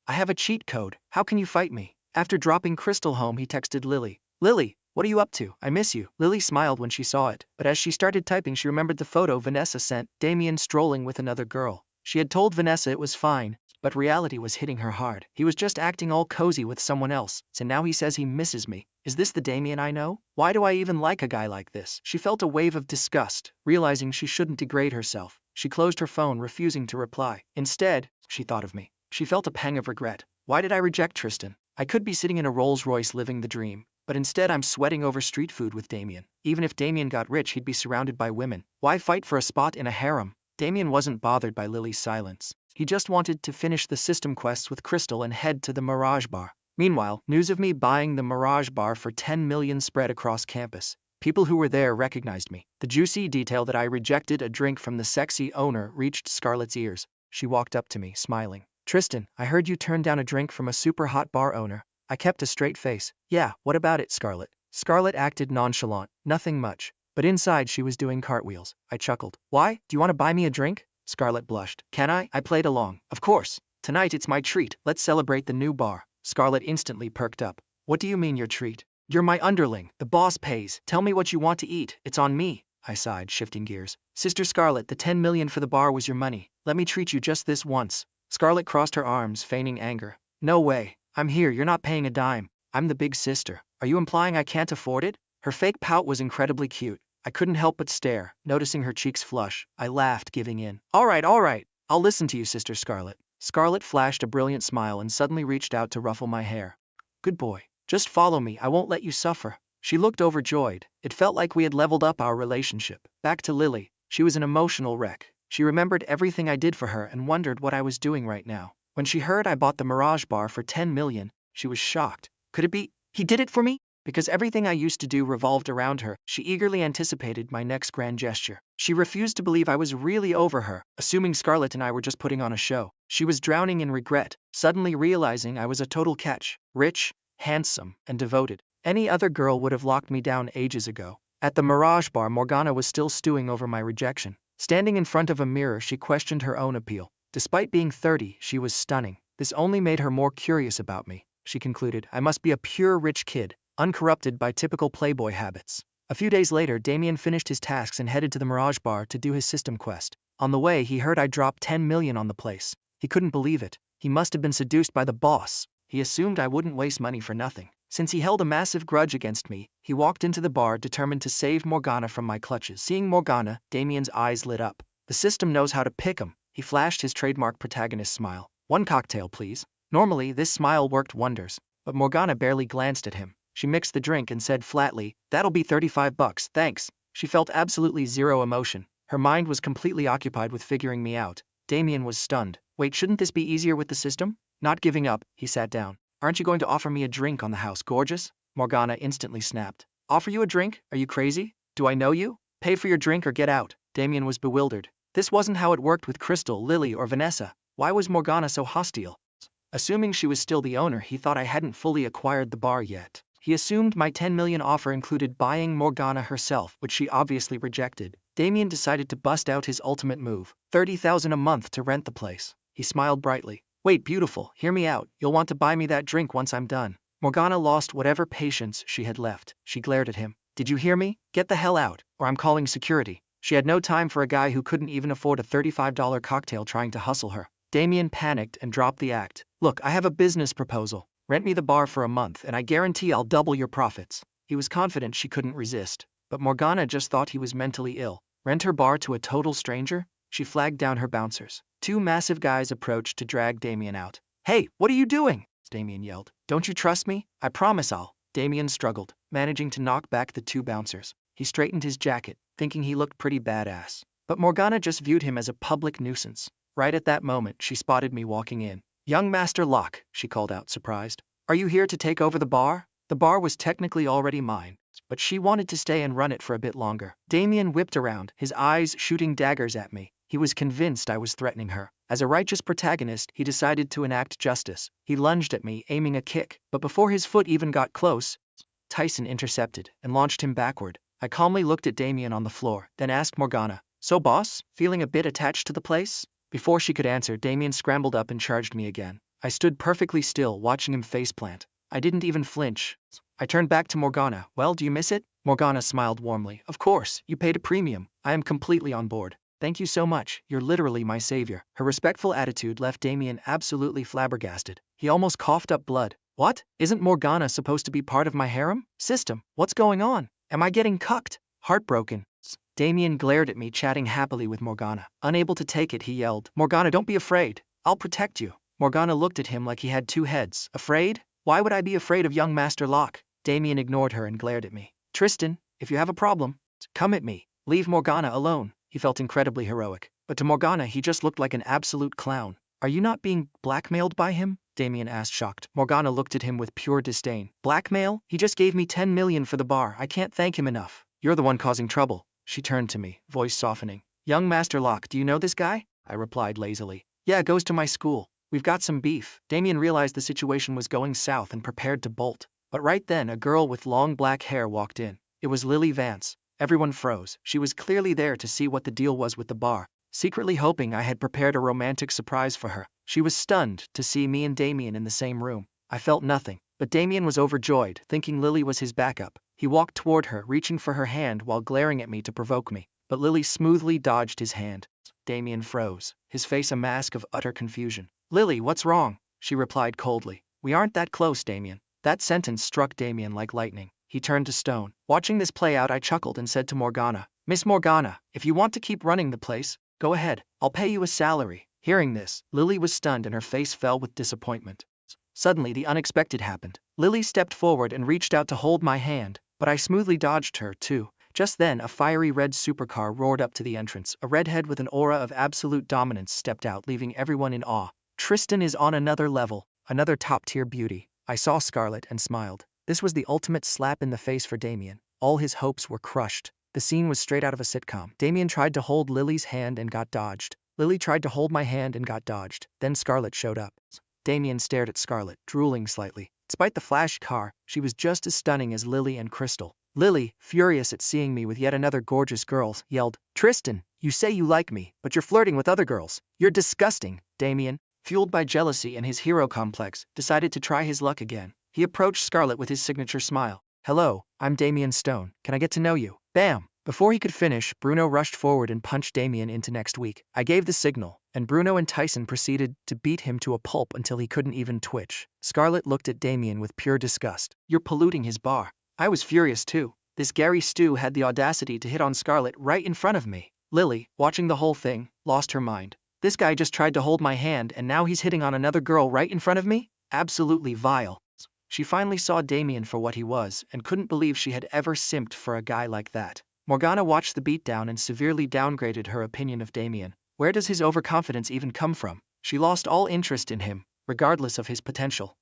"I have a cheat code. How can you fight me?" After dropping Crystal home, he texted Lily. Lily, what are you up to? I miss you. Lily smiled when she saw it, but as she started typing she remembered the photo Vanessa sent, Damien strolling with another girl. She had told Vanessa it was fine, but reality was hitting her hard. He was just acting all cozy with someone else, so now he says he misses me. Is this the Damien I know? Why do I even like a guy like this? She felt a wave of disgust, realizing she shouldn't degrade herself. She closed her phone, refusing to reply. Instead, she thought of me. She felt a pang of regret. Why did I reject Tristan? I could be sitting in a Rolls-Royce living the dream, but instead I'm sweating over street food with Damien. Even if Damien got rich, he'd be surrounded by women. Why fight for a spot in a harem? Damien wasn't bothered by Lily's silence. He just wanted to finish the system quests with Crystal and head to the Mirage Bar. Meanwhile, news of me buying the Mirage Bar for 10 million spread across campus. People who were there recognized me. The juicy detail that I rejected a drink from the sexy owner reached Scarlett's ears. She walked up to me, smiling. Tristan, I heard you turned down a drink from a super hot bar owner. I kept a straight face. Yeah, what about it, Scarlett? Scarlett acted nonchalant. Nothing much. But inside she was doing cartwheels. I chuckled. Why? Do you want to buy me a drink? Scarlett blushed. Can I? I played along. Of course. Tonight it's my treat. Let's celebrate the new bar. Scarlett instantly perked up. What do you mean your treat? You're my underling. The boss pays. Tell me what you want to eat. It's on me. I sighed, shifting gears. Sister Scarlett, the 10 million for the bar was your money. Let me treat you just this once. Scarlett crossed her arms, feigning anger. No way. I'm here, you're not paying a dime. I'm the big sister. Are you implying I can't afford it? Her fake pout was incredibly cute. I couldn't help but stare, noticing her cheeks flush. I laughed, giving in. All right. I'll listen to you, Sister Scarlett. Scarlett flashed a brilliant smile and suddenly reached out to ruffle my hair. Good boy. Just follow me, I won't let you suffer. She looked overjoyed. It felt like we had leveled up our relationship. Back to Lily. She was an emotional wreck. She remembered everything I did for her and wondered what I was doing right now. When she heard I bought the Mirage Bar for 10 million, she was shocked. Could it be? He did it for me? Because everything I used to do revolved around her, she eagerly anticipated my next grand gesture. She refused to believe I was really over her, assuming Scarlett and I were just putting on a show. She was drowning in regret, suddenly realizing I was a total catch. Rich, handsome, and devoted. Any other girl would have locked me down ages ago. At the Mirage Bar, Morgana was still stewing over my rejection. Standing in front of a mirror, she questioned her own appeal. Despite being 30, she was stunning. This only made her more curious about me. She concluded, I must be a pure rich kid, uncorrupted by typical playboy habits. A few days later, Damien finished his tasks and headed to the Mirage Bar to do his system quest. On the way, he heard I dropped 10 million on the place. He couldn't believe it. He must have been seduced by the boss. He assumed I wouldn't waste money for nothing. Since he held a massive grudge against me, he walked into the bar determined to save Morgana from my clutches. Seeing Morgana, Damien's eyes lit up. The system knows how to pick 'em. He flashed his trademark protagonist smile. One cocktail, please. Normally, this smile worked wonders, but Morgana barely glanced at him. She mixed the drink and said flatly, that'll be 35 bucks, thanks. She felt absolutely zero emotion. Her mind was completely occupied with figuring me out. Damien was stunned. Wait, shouldn't this be easier with the system? Not giving up, he sat down. Aren't you going to offer me a drink on the house, gorgeous? Morgana instantly snapped. Offer you a drink? Are you crazy? Do I know you? Pay for your drink or get out. Damien was bewildered. This wasn't how it worked with Crystal, Lily, or Vanessa. Why was Morgana so hostile? Assuming she was still the owner, he thought I hadn't fully acquired the bar yet. He assumed my 10 million offer included buying Morgana herself, which she obviously rejected. Damien decided to bust out his ultimate move. 30,000 a month to rent the place. He smiled brightly. Wait, beautiful, hear me out. You'll want to buy me that drink once I'm done. Morgana lost whatever patience she had left. She glared at him. Did you hear me? Get the hell out, or I'm calling security. She had no time for a guy who couldn't even afford a $35 cocktail trying to hustle her. Damien panicked and dropped the act. Look, I have a business proposal. Rent me the bar for a month and I guarantee I'll double your profits. He was confident she couldn't resist, but Morgana just thought he was mentally ill. Rent her bar to a total stranger? She flagged down her bouncers. Two massive guys approached to drag Damien out. Hey, what are you doing? Damien yelled. Don't you trust me? I promise I'll. Damien struggled, managing to knock back the two bouncers. He straightened his jacket, thinking he looked pretty badass. But Morgana just viewed him as a public nuisance. Right at that moment, she spotted me walking in. Young Master Locke, she called out, surprised. Are you here to take over the bar? The bar was technically already mine, but she wanted to stay and run it for a bit longer. Damien whipped around, his eyes shooting daggers at me. He was convinced I was threatening her. As a righteous protagonist, he decided to enact justice. He lunged at me, aiming a kick, but before his foot even got close, Tyson intercepted and launched him backward. I calmly looked at Damien on the floor, then asked Morgana, So boss, feeling a bit attached to the place? Before she could answer, Damien scrambled up and charged me again. I stood perfectly still, watching him faceplant. I didn't even flinch. I turned back to Morgana. Well, do you miss it? Morgana smiled warmly. Of course, you paid a premium. I am completely on board. Thank you so much, you're literally my savior. Her respectful attitude left Damien absolutely flabbergasted. He almost coughed up blood. What? Isn't Morgana supposed to be part of my harem? System, what's going on? Am I getting cucked? Heartbroken. Damien glared at me, chatting happily with Morgana. Unable to take it, he yelled, Morgana, don't be afraid. I'll protect you. Morgana looked at him like he had two heads. Afraid? Why would I be afraid of young Master Locke? Damien ignored her and glared at me. Tristan, if you have a problem, come at me. Leave Morgana alone. He felt incredibly heroic. But to Morgana he just looked like an absolute clown. Are you not being blackmailed by him? Damien asked, shocked. Morgana looked at him with pure disdain. Blackmail? He just gave me 10 million for the bar. I can't thank him enough. You're the one causing trouble. She turned to me, voice softening. Young Master Locke, do you know this guy? I replied lazily. Yeah, goes to my school. We've got some beef. Damien realized the situation was going south and prepared to bolt. But right then a girl with long black hair walked in. It was Lily Vance. Everyone froze. She was clearly there to see what the deal was with the bar, secretly hoping I had prepared a romantic surprise for her. She was stunned to see me and Damien in the same room. I felt nothing, but Damien was overjoyed, thinking Lily was his backup. He walked toward her, reaching for her hand while glaring at me to provoke me, but Lily smoothly dodged his hand. Damien froze, his face a mask of utter confusion. Lily, what's wrong? She replied coldly. We aren't that close, Damien. That sentence struck Damien like lightning. He turned to stone. Watching this play out, I chuckled and said to Morgana, Miss Morgana, if you want to keep running the place, go ahead. I'll pay you a salary. Hearing this, Lily was stunned and her face fell with disappointment. Suddenly, the unexpected happened. Lily stepped forward and reached out to hold my hand, but I smoothly dodged her, too. Just then, a fiery red supercar roared up to the entrance. A redhead with an aura of absolute dominance stepped out, leaving everyone in awe. Tristan is on another level, another top-tier beauty. I saw Scarlet and smiled. This was the ultimate slap in the face for Damien. All his hopes were crushed. The scene was straight out of a sitcom. Damien tried to hold Lily's hand and got dodged. Lily tried to hold my hand and got dodged. Then Scarlet showed up. Damien stared at Scarlet, drooling slightly. Despite the flash car, she was just as stunning as Lily and Crystal. Lily, furious at seeing me with yet another gorgeous girl, yelled, Tristan, you say you like me, but you're flirting with other girls. You're disgusting. Damien, fueled by jealousy and his hero complex, decided to try his luck again. He approached Scarlet with his signature smile. Hello, I'm Damien Stone. Can I get to know you? Bam! Before he could finish, Bruno rushed forward and punched Damien into next week. I gave the signal, and Bruno and Tyson proceeded to beat him to a pulp until he couldn't even twitch. Scarlet looked at Damien with pure disgust. You're polluting his bar. I was furious too. This Gary Stu had the audacity to hit on Scarlet right in front of me. Lily, watching the whole thing, lost her mind. This guy just tried to hold my hand and now he's hitting on another girl right in front of me? Absolutely vile. She finally saw Damien for what he was and couldn't believe she had ever simped for a guy like that. Morgana watched the beatdown and severely downgraded her opinion of Damien. Where does his overconfidence even come from? She lost all interest in him, regardless of his potential.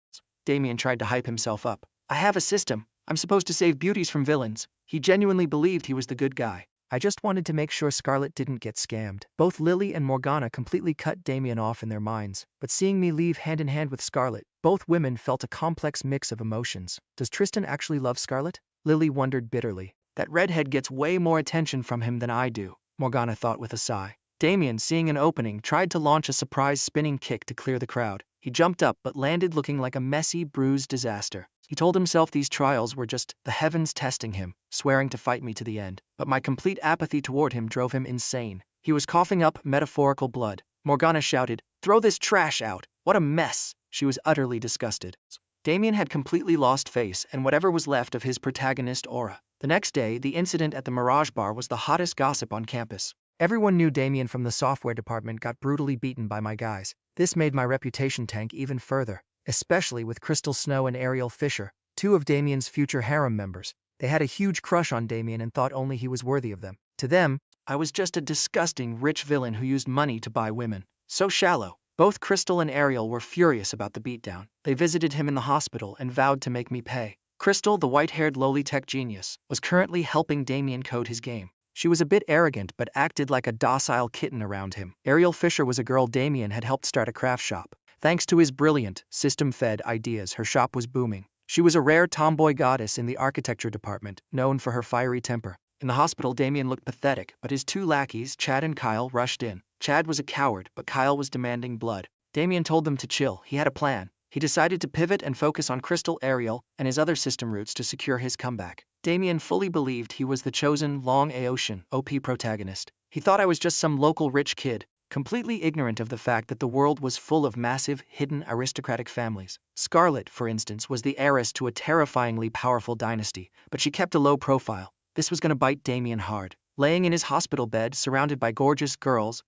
Damien tried to hype himself up. I have a system. I'm supposed to save beauties from villains. He genuinely believed he was the good guy. I just wanted to make sure Scarlet didn't get scammed. Both Lily and Morgana completely cut Damien off in their minds, but seeing me leave hand in hand with Scarlet, both women felt a complex mix of emotions. Does Tristan actually love Scarlet? Lily wondered bitterly. That redhead gets way more attention from him than I do, Morgana thought with a sigh. Damien, seeing an opening, tried to launch a surprise spinning kick to clear the crowd. He jumped up but landed looking like a messy, bruised disaster. He told himself these trials were just the heavens testing him, swearing to fight me to the end. But my complete apathy toward him drove him insane. He was coughing up metaphorical blood. Morgana shouted, "Throw this trash out! What a mess!" She was utterly disgusted. Damien had completely lost face and whatever was left of his protagonist aura. The next day, the incident at the Mirage Bar was the hottest gossip on campus. Everyone knew Damien from the software department got brutally beaten by my guys. This made my reputation tank even further, especially with Crystal Snow and Ariel Fisher, two of Damien's future harem members. They had a huge crush on Damien and thought only he was worthy of them. To them, I was just a disgusting rich villain who used money to buy women. So shallow. Both Crystal and Ariel were furious about the beatdown. They visited him in the hospital and vowed to make me pay. Crystal, the white-haired lowly tech genius, was currently helping Damien code his game. She was a bit arrogant but acted like a docile kitten around him. Ariel Fisher was a girl Damien had helped start a craft shop. Thanks to his brilliant, system-fed ideas, her shop was booming. She was a rare tomboy goddess in the architecture department, known for her fiery temper. In the hospital, Damien looked pathetic, but his two lackeys, Chad and Kyle, rushed in. Chad was a coward, but Kyle was demanding blood. Damien told them to chill. He had a plan. He decided to pivot and focus on Crystal, Ariel, and his other system roots to secure his comeback. Damien fully believed he was the chosen Long Aocean OP protagonist. He thought I was just some local rich kid, completely ignorant of the fact that the world was full of massive, hidden aristocratic families. Scarlet, for instance, was the heiress to a terrifyingly powerful dynasty, but she kept a low profile. This was going to bite Damien hard. Laying in his hospital bed, surrounded by gorgeous girls,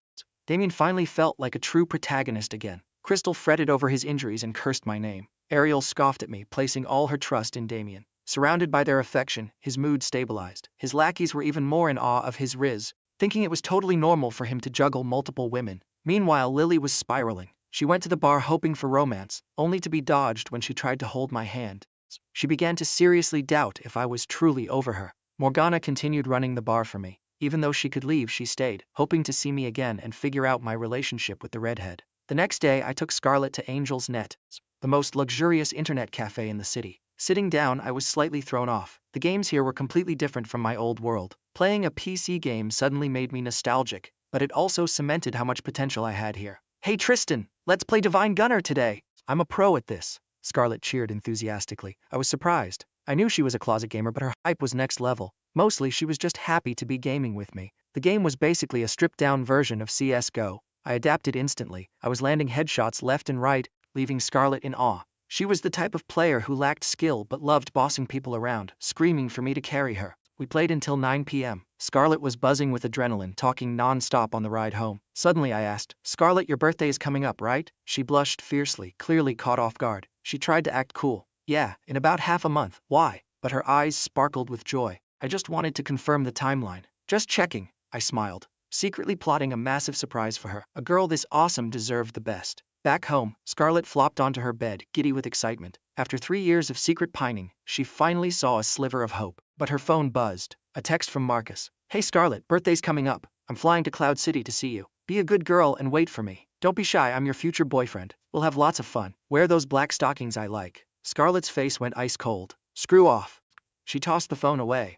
Damien finally felt like a true protagonist again. Crystal fretted over his injuries and cursed my name. Ariel scoffed at me, placing all her trust in Damien. Surrounded by their affection, his mood stabilized. His lackeys were even more in awe of his riz, thinking it was totally normal for him to juggle multiple women. Meanwhile, Lily was spiraling. She went to the bar hoping for romance, only to be dodged when she tried to hold my hand. She began to seriously doubt if I was truly over her. Morgana continued running the bar for me. Even though she could leave, she stayed, hoping to see me again and figure out my relationship with the redhead. The next day, I took Scarlet to Angel's Net, the most luxurious internet cafe in the city. Sitting down, I was slightly thrown off. The games here were completely different from my old world. Playing a PC game suddenly made me nostalgic, but it also cemented how much potential I had here. Hey Tristan, let's play Divine Gunner today. I'm a pro at this. Scarlet cheered enthusiastically. I was surprised. I knew she was a closet gamer, but her hype was next level. Mostly, she was just happy to be gaming with me. The game was basically a stripped-down version of CS:GO. I adapted instantly. I was landing headshots left and right, leaving Scarlet in awe. She was the type of player who lacked skill but loved bossing people around, screaming for me to carry her. We played until 9 p.m. Scarlet was buzzing with adrenaline, talking non-stop on the ride home. Suddenly I asked, Scarlet, your birthday is coming up, right? She blushed fiercely, clearly caught off guard. She tried to act cool. Yeah, in about half a month. Why? But her eyes sparkled with joy. I just wanted to confirm the timeline. Just checking, I smiled, secretly plotting a massive surprise for her. A girl this awesome deserved the best. Back home, Scarlet flopped onto her bed, giddy with excitement. After 3 years of secret pining, she finally saw a sliver of hope. But her phone buzzed. A text from Marcus. Hey Scarlet, birthday's coming up. I'm flying to Cloud City to see you. Be a good girl and wait for me. Don't be shy, I'm your future boyfriend. We'll have lots of fun. Wear those black stockings I like. Scarlet's face went ice cold. Screw off. She tossed the phone away.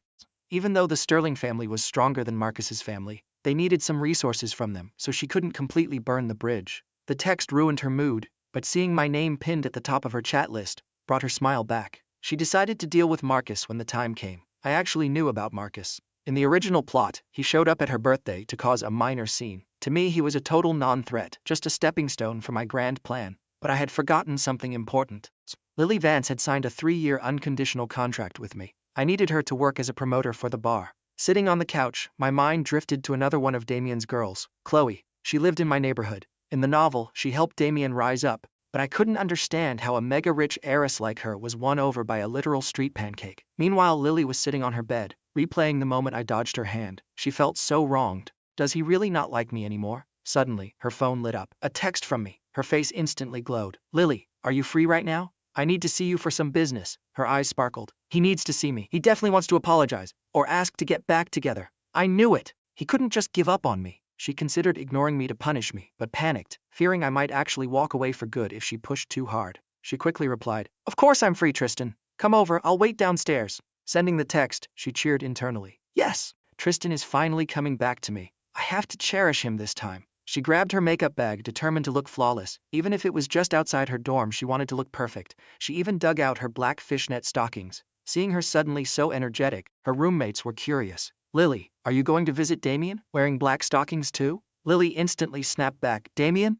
Even though the Sterling family was stronger than Marcus's family, they needed some resources from them, so she couldn't completely burn the bridge. The text ruined her mood, but seeing my name pinned at the top of her chat list brought her smile back. She decided to deal with Marcus when the time came. I actually knew about Marcus. In the original plot, he showed up at her birthday to cause a minor scene. To me, he was a total non-threat, just a stepping stone for my grand plan. But I had forgotten something important. Lily Vance had signed a 3-year unconditional contract with me. I needed her to work as a promoter for the bar. Sitting on the couch, my mind drifted to another one of Damien's girls, Chloe. She lived in my neighborhood. In the novel, she helped Damien rise up, but I couldn't understand how a mega-rich heiress like her was won over by a literal street pancake. Meanwhile, Lily was sitting on her bed, replaying the moment I dodged her hand. She felt so wronged. Does he really not like me anymore? Suddenly, her phone lit up. A text from me. Her face instantly glowed. Lily, are you free right now? I need to see you for some business. Her eyes sparkled. He needs to see me. He definitely wants to apologize, or ask to get back together. I knew it. He couldn't just give up on me. She considered ignoring me to punish me, but panicked, fearing I might actually walk away for good if she pushed too hard. She quickly replied, Of course I'm free, Tristan. Come over, I'll wait downstairs. Sending the text, she cheered internally. Yes, Tristan is finally coming back to me. I have to cherish him this time. She grabbed her makeup bag, determined to look flawless. Even if it was just outside her dorm, she wanted to look perfect. She even dug out her black fishnet stockings. Seeing her suddenly so energetic, her roommates were curious. Lily, are you going to visit Damien, wearing black stockings too? Lily instantly snapped back. Damien?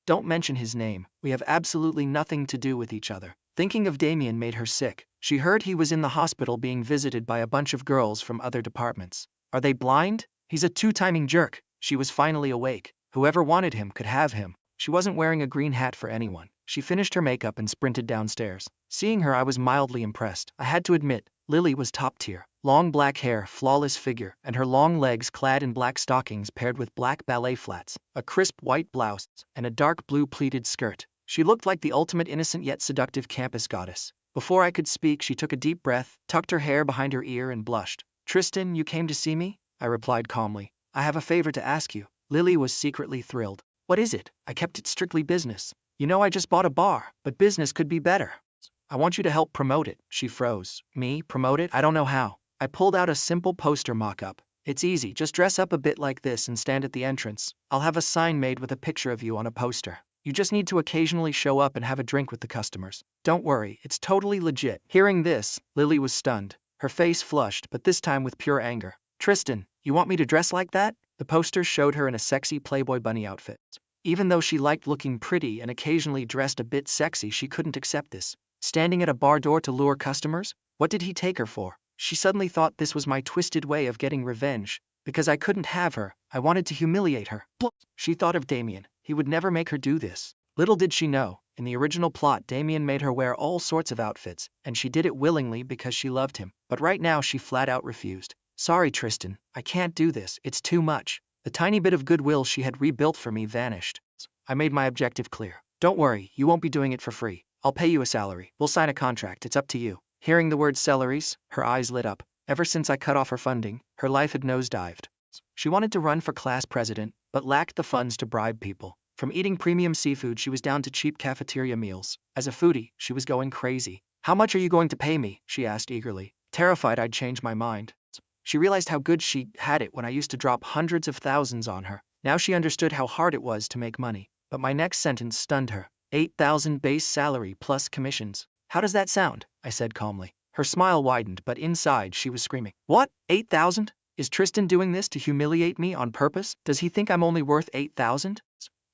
Don't mention his name. We have absolutely nothing to do with each other. Thinking of Damien made her sick. She heard he was in the hospital being visited by a bunch of girls from other departments. Are they blind? He's a two-timing jerk. She was finally awake. Whoever wanted him could have him. She wasn't wearing a green hat for anyone. She finished her makeup and sprinted downstairs. Seeing her, I was mildly impressed. I had to admit, Lily was top tier. Long black hair, flawless figure, and her long legs clad in black stockings paired with black ballet flats, a crisp white blouse, and a dark blue pleated skirt. She looked like the ultimate innocent yet seductive campus goddess. Before I could speak, she took a deep breath, tucked her hair behind her ear, and blushed. Tristan, you came to see me? I replied calmly. I have a favor to ask you. Lily was secretly thrilled. What is it? I kept it strictly business. You know, I just bought a bar, but business could be better. I want you to help promote it. She froze. Me? Promote it? I don't know how. I pulled out a simple poster mock-up. It's easy, just dress up a bit like this and stand at the entrance. I'll have a sign made with a picture of you on a poster. You just need to occasionally show up and have a drink with the customers. Don't worry, it's totally legit. Hearing this, Lily was stunned. Her face flushed, but this time with pure anger. Tristan, you want me to dress like that? The poster showed her in a sexy Playboy bunny outfit. Even though she liked looking pretty and occasionally dressed a bit sexy, she couldn't accept this. Standing at a bar door to lure customers? What did he take her for? She suddenly thought this was my twisted way of getting revenge. Because I couldn't have her, I wanted to humiliate her. She thought of Damien. He would never make her do this. Little did she know, in the original plot Damien made her wear all sorts of outfits, and she did it willingly because she loved him. But right now she flat out refused. Sorry Tristan, I can't do this, it's too much. The tiny bit of goodwill she had rebuilt for me vanished. I made my objective clear. Don't worry, you won't be doing it for free. I'll pay you a salary. We'll sign a contract, it's up to you. Hearing the word salaries, her eyes lit up. Ever since I cut off her funding, her life had nosedived. She wanted to run for class president, but lacked the funds to bribe people. From eating premium seafood she was down to cheap cafeteria meals. As a foodie, she was going crazy. How much are you going to pay me? She asked eagerly, terrified I'd change my mind. She realized how good she had it when I used to drop hundreds of thousands on her. Now she understood how hard it was to make money. But my next sentence stunned her. 8,000 base salary plus commissions. How does that sound? I said calmly. Her smile widened, but inside she was screaming. What? 8,000? Is Tristan doing this to humiliate me on purpose? Does he think I'm only worth 8,000?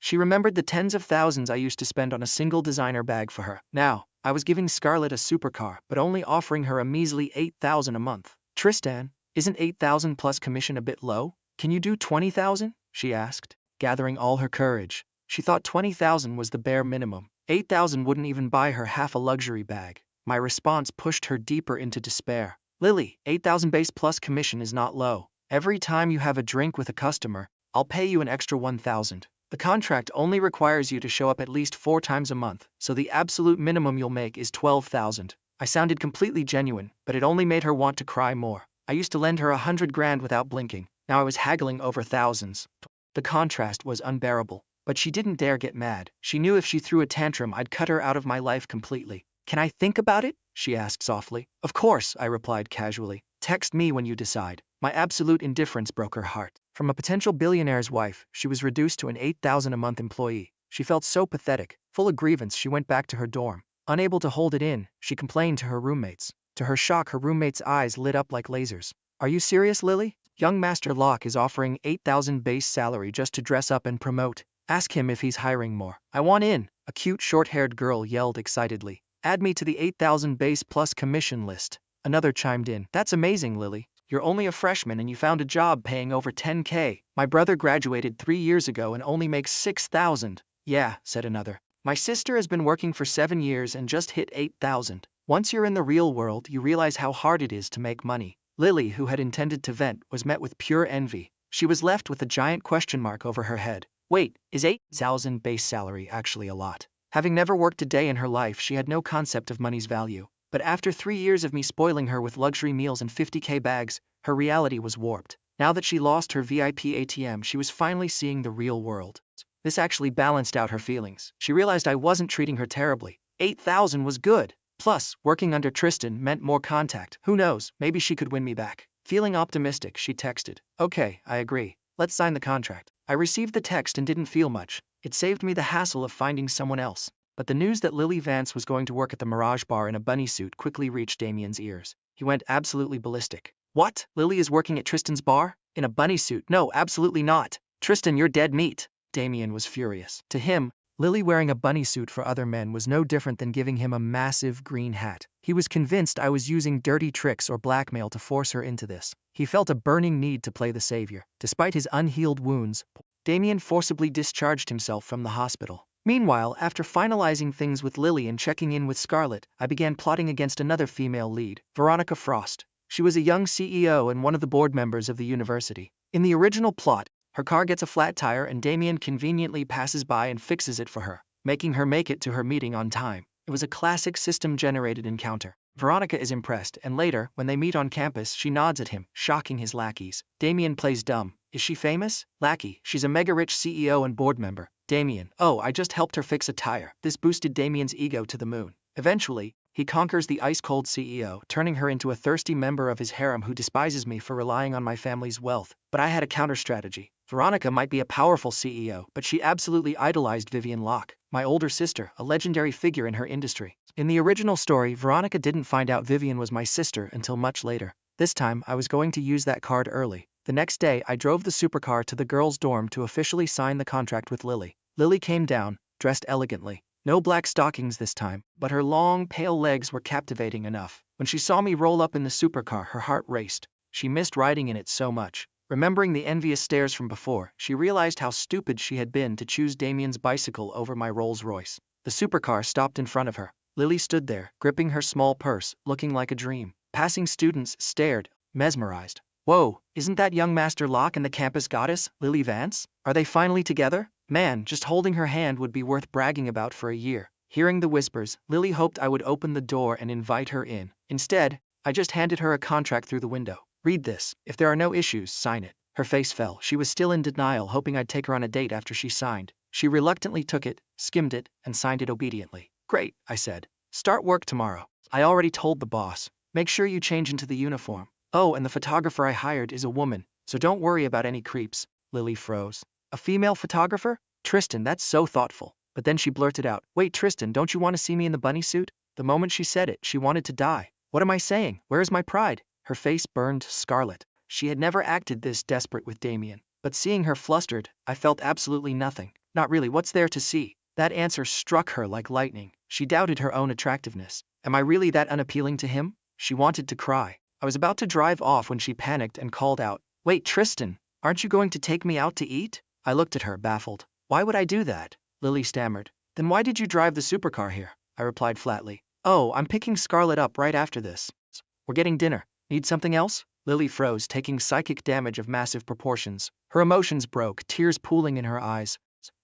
She remembered the tens of thousands I used to spend on a single designer bag for her. Now, I was giving Scarlett a supercar, but only offering her a measly 8,000 a month. Tristan, isn't 8,000 plus commission a bit low? Can you do 20,000? She asked, gathering all her courage. She thought 20,000 was the bare minimum. 8,000 wouldn't even buy her half a luxury bag. My response pushed her deeper into despair. Lily, 8,000 base plus commission is not low. Every time you have a drink with a customer, I'll pay you an extra 1,000. The contract only requires you to show up at least 4 times a month, so the absolute minimum you'll make is 12,000. I sounded completely genuine, but it only made her want to cry more. I used to lend her 100 grand without blinking. Now I was haggling over thousands. The contrast was unbearable. But she didn't dare get mad. She knew if she threw a tantrum I'd cut her out of my life completely. Can I think about it? She asked softly. Of course, I replied casually. Text me when you decide. My absolute indifference broke her heart. From a potential billionaire's wife, she was reduced to an 8,000 a month employee. She felt so pathetic. Full of grievance, she went back to her dorm. Unable to hold it in, she complained to her roommates. To her shock, her roommates' eyes lit up like lasers. Are you serious, Lily? Young Master Locke is offering 8,000 base salary just to dress up and promote. Ask him if he's hiring more. I want in, a cute short-haired girl yelled excitedly. Add me to the 8,000 base plus commission list. Another chimed in. That's amazing, Lily. You're only a freshman and you found a job paying over 10K. My brother graduated 3 years ago and only makes 6,000. Yeah, said another. My sister has been working for 7 years and just hit 8,000. Once you're in the real world, you realize how hard it is to make money. Lily, who had intended to vent, was met with pure envy. She was left with a giant question mark over her head. Wait, is 8,000 base salary actually a lot? Having never worked a day in her life, she had no concept of money's value. But after 3 years of me spoiling her with luxury meals and 50K bags, her reality was warped. Now that she lost her VIP ATM, she was finally seeing the real world. This actually balanced out her feelings. She realized I wasn't treating her terribly. 8,000 was good. Plus, working under Tristan meant more contact. Who knows, maybe she could win me back. Feeling optimistic, she texted. Okay, I agree. Let's sign the contract. I received the text and didn't feel much. It saved me the hassle of finding someone else. But the news that Lily Vance was going to work at the Mirage Bar in a bunny suit quickly reached Damien's ears. He went absolutely ballistic. What? Lily is working at Tristan's bar? In a bunny suit? No, absolutely not. Tristan, you're dead meat. Damien was furious. To him, Lily wearing a bunny suit for other men was no different than giving him a massive green hat. He was convinced I was using dirty tricks or blackmail to force her into this. He felt a burning need to play the savior. Despite his unhealed wounds, Damien forcibly discharged himself from the hospital. Meanwhile, after finalizing things with Lily and checking in with Scarlett, I began plotting against another female lead, Veronica Frost. She was a young CEO and one of the board members of the university. In the original plot, her car gets a flat tire and Damien conveniently passes by and fixes it for her, making her make it to her meeting on time. It was a classic system-generated encounter. Veronica is impressed, and later, when they meet on campus, she nods at him, shocking his lackeys. Damien plays dumb. Is she famous? Lackey, she's a mega-rich CEO and board member. Damien, oh, I just helped her fix a tire. This boosted Damien's ego to the moon. Eventually, he conquers the ice-cold CEO, turning her into a thirsty member of his harem who despises me for relying on my family's wealth. But I had a counter-strategy. Veronica might be a powerful CEO, but she absolutely idolized Vivian Locke, my older sister, a legendary figure in her industry. In the original story, Veronica didn't find out Vivian was my sister until much later. This time, I was going to use that card early. The next day, I drove the supercar to the girls' dorm to officially sign the contract with Lily. Lily came down, dressed elegantly. No black stockings this time, but her long, pale legs were captivating enough. When she saw me roll up in the supercar, her heart raced. She missed riding in it so much. Remembering the envious stares from before, she realized how stupid she had been to choose Damien's bicycle over my Rolls-Royce. The supercar stopped in front of her. Lily stood there, gripping her small purse, looking like a dream. Passing students stared, mesmerized. Whoa, isn't that young Master Locke and the campus goddess, Lily Vance? Are they finally together? Man, just holding her hand would be worth bragging about for a year. Hearing the whispers, Lily hoped I would open the door and invite her in. Instead, I just handed her a contract through the window. Read this. If there are no issues, sign it. Her face fell. She was still in denial, hoping I'd take her on a date after she signed. She reluctantly took it, skimmed it, and signed it obediently. Great, I said. Start work tomorrow. I already told the boss. Make sure you change into the uniform. Oh, and the photographer I hired is a woman, so don't worry about any creeps. Lily froze. A female photographer? Tristan, that's so thoughtful. But then she blurted out, wait, Tristan, don't you want to see me in the bunny suit? The moment she said it, she wanted to die. What am I saying? Where is my pride? Her face burned scarlet. She had never acted this desperate with Damien. But seeing her flustered, I felt absolutely nothing. Not really, what's there to see? That answer struck her like lightning. She doubted her own attractiveness. Am I really that unappealing to him? She wanted to cry. I was about to drive off when she panicked and called out, wait, Tristan, aren't you going to take me out to eat? I looked at her, baffled. Why would I do that? Lily stammered. Then why did you drive the supercar here? I replied flatly. Oh, I'm picking Scarlett up right after this. We're getting dinner. Need something else? Lily froze, taking psychic damage of massive proportions. Her emotions broke, tears pooling in her eyes.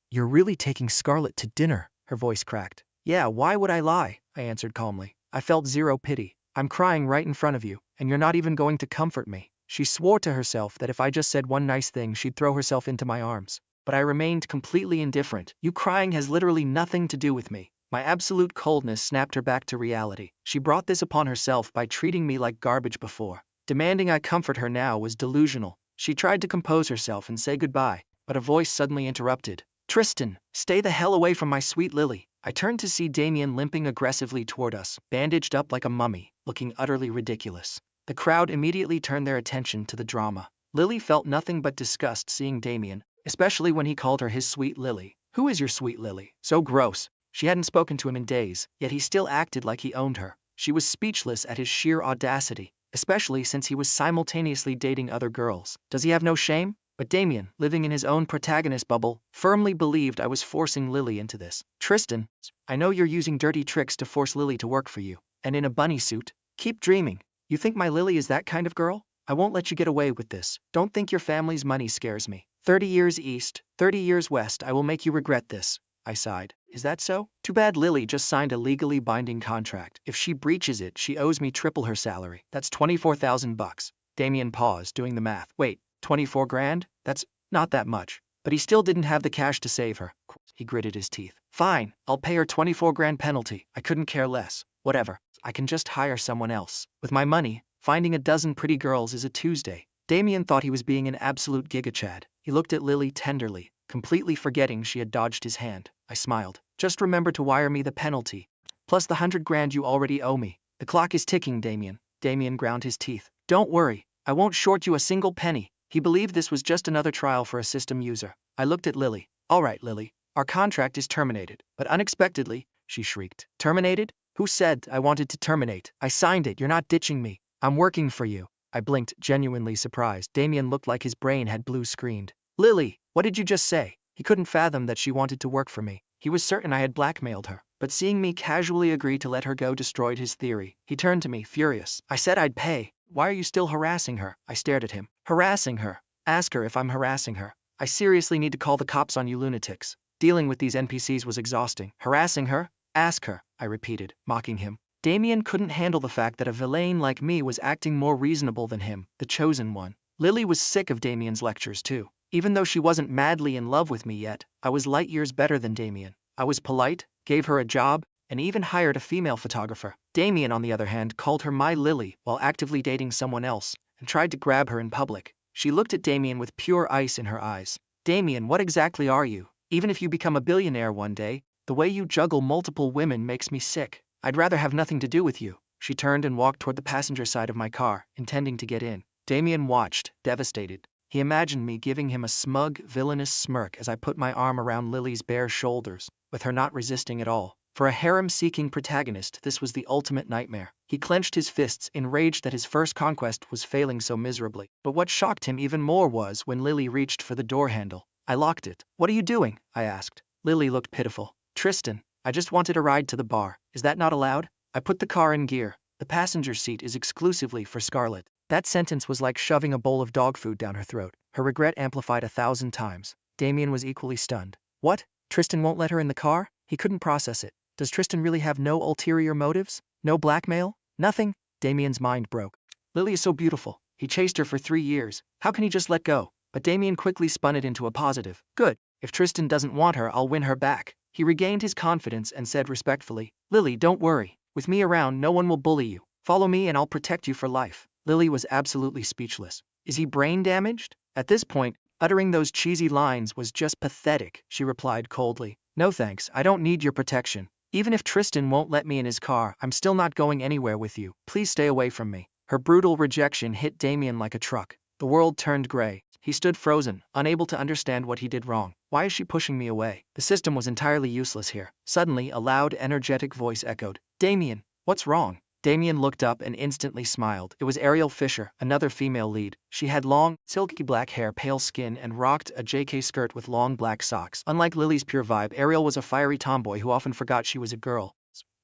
You're really taking Scarlett to dinner? Her voice cracked. Yeah, why would I lie? I answered calmly. I felt zero pity. I'm crying right in front of you, and you're not even going to comfort me. She swore to herself that if I just said one nice thing, she'd throw herself into my arms. But I remained completely indifferent. You crying has literally nothing to do with me. My absolute coldness snapped her back to reality. She brought this upon herself by treating me like garbage before. Demanding I comfort her now was delusional. She tried to compose herself and say goodbye, but a voice suddenly interrupted. Tristan, stay the hell away from my sweet Lily. I turned to see Damien limping aggressively toward us, bandaged up like a mummy, looking utterly ridiculous. The crowd immediately turned their attention to the drama. Lily felt nothing but disgust seeing Damien, especially when he called her his sweet Lily. Who is your sweet Lily? So gross. She hadn't spoken to him in days, yet he still acted like he owned her. She was speechless at his sheer audacity, especially since he was simultaneously dating other girls. Does he have no shame? But Damien, living in his own protagonist bubble, firmly believed I was forcing Lily into this. Tristan, I know you're using dirty tricks to force Lily to work for you. And in a bunny suit? Keep dreaming. You think my Lily is that kind of girl? I won't let you get away with this. Don't think your family's money scares me. 30 years east, 30 years west, I will make you regret this. I sighed. Is that so? Too bad Lily just signed a legally binding contract. If she breaches it, she owes me triple her salary. That's 24,000 bucks. Damien paused, doing the math. Wait, 24 grand? That's not that much. But he still didn't have the cash to save her. He gritted his teeth. Fine, I'll pay her 24 grand penalty. I couldn't care less. Whatever. I can just hire someone else. With my money, finding a dozen pretty girls is a Tuesday. Damien thought he was being an absolute gigachad. He looked at Lily tenderly, completely forgetting she had dodged his hand. I smiled. Just remember to wire me the penalty, plus the 100 grand you already owe me. The clock is ticking, Damien. Damien ground his teeth. Don't worry, I won't short you a single penny. He believed this was just another trial for a system user. I looked at Lily. All right, Lily, our contract is terminated. But unexpectedly, she shrieked. Terminated? Who said I wanted to terminate? I signed it. You're not ditching me. I'm working for you. I blinked, genuinely surprised. Damien looked like his brain had blue screened. Lily, what did you just say? He couldn't fathom that she wanted to work for me. He was certain I had blackmailed her. But seeing me casually agree to let her go destroyed his theory. He turned to me, furious. I said I'd pay. Why are you still harassing her? I stared at him. Harassing her? Ask her if I'm harassing her. I seriously need to call the cops on you lunatics. Dealing with these NPCs was exhausting. Harassing her? Ask her, I repeated, mocking him. Damien couldn't handle the fact that a villain like me was acting more reasonable than him, the chosen one. Lily was sick of Damien's lectures too. Even though she wasn't madly in love with me yet, I was light years better than Damien. I was polite, gave her a job, and even hired a female photographer. Damien, on the other hand, called her my Lily while actively dating someone else, and tried to grab her in public. She looked at Damien with pure ice in her eyes. Damien, what exactly are you? Even if you become a billionaire one day, the way you juggle multiple women makes me sick. I'd rather have nothing to do with you. She turned and walked toward the passenger side of my car, intending to get in. Damien watched, devastated. He imagined me giving him a smug, villainous smirk as I put my arm around Lily's bare shoulders, with her not resisting at all. For a harem-seeking protagonist, this was the ultimate nightmare. He clenched his fists, enraged that his first conquest was failing so miserably. But what shocked him even more was when Lily reached for the door handle. I locked it. What are you doing? I asked. Lily looked pitiful. Tristan, I just wanted a ride to the bar. Is that not allowed? I put the car in gear. The passenger seat is exclusively for Scarlett. That sentence was like shoving a bowl of dog food down her throat, her regret amplified 1,000 times. Damien was equally stunned. What? Tristan won't let her in the car? He couldn't process it. Does Tristan really have no ulterior motives? No blackmail? Nothing? Damien's mind broke. Lily is so beautiful. He chased her for 3 years. How can he just let go? But Damien quickly spun it into a positive. Good. If Tristan doesn't want her, I'll win her back. He regained his confidence and said respectfully, Lily, don't worry. With me around, no one will bully you. Follow me and I'll protect you for life. Lily was absolutely speechless. Is he brain damaged? At this point, uttering those cheesy lines was just pathetic, she replied coldly. No thanks, I don't need your protection. Even if Tristan won't let me in his car, I'm still not going anywhere with you. Please stay away from me. Her brutal rejection hit Damien like a truck. The world turned gray. He stood frozen, unable to understand what he did wrong. Why is she pushing me away? The system was entirely useless here. Suddenly, a loud, energetic voice echoed. Damien, what's wrong? Damien looked up and instantly smiled. It was Ariel Fisher, another female lead. She had long, silky black hair, pale skin, and rocked a JK skirt with long black socks. Unlike Lily's pure vibe, Ariel was a fiery tomboy who often forgot she was a girl.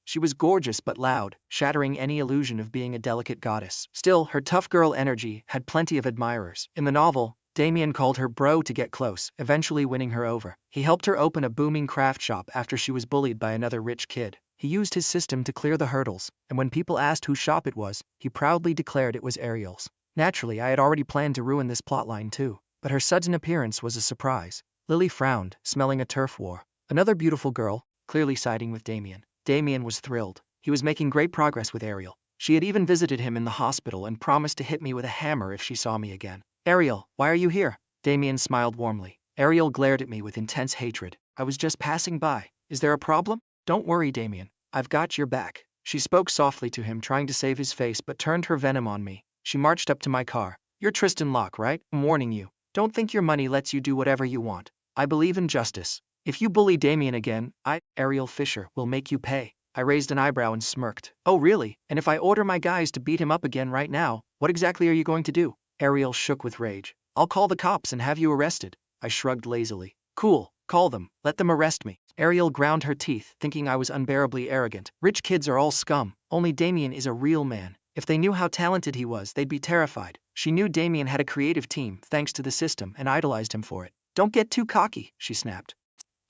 She was gorgeous but loud, shattering any illusion of being a delicate goddess. Still, her tough girl energy had plenty of admirers. In the novel, Damien called her bro to get close, eventually winning her over. He helped her open a booming craft shop after she was bullied by another rich kid. He used his system to clear the hurdles, and when people asked whose shop it was, he proudly declared it was Ariel's. Naturally, I had already planned to ruin this plotline too, but her sudden appearance was a surprise. Lily frowned, smelling a turf war. Another beautiful girl, clearly siding with Damien. Damien was thrilled. He was making great progress with Ariel. She had even visited him in the hospital and promised to hit me with a hammer if she saw me again. Ariel, why are you here? Damien smiled warmly. Ariel glared at me with intense hatred. I was just passing by. Is there a problem? Don't worry, Damien. I've got your back. She spoke softly to him, trying to save his face, but turned her venom on me. She marched up to my car. You're Tristan Locke, right? I'm warning you. Don't think your money lets you do whatever you want. I believe in justice. If you bully Damien again, Ariel Fisher, will make you pay. I raised an eyebrow and smirked. Oh really? And if I order my guys to beat him up again right now, what exactly are you going to do? Ariel shook with rage. I'll call the cops and have you arrested. I shrugged lazily. Cool, call them, let them arrest me. Ariel ground her teeth, thinking I was unbearably arrogant. Rich kids are all scum. Only Damien is a real man. If they knew how talented he was, they'd be terrified. She knew Damien had a creative team, thanks to the system, and idolized him for it. Don't get too cocky, she snapped.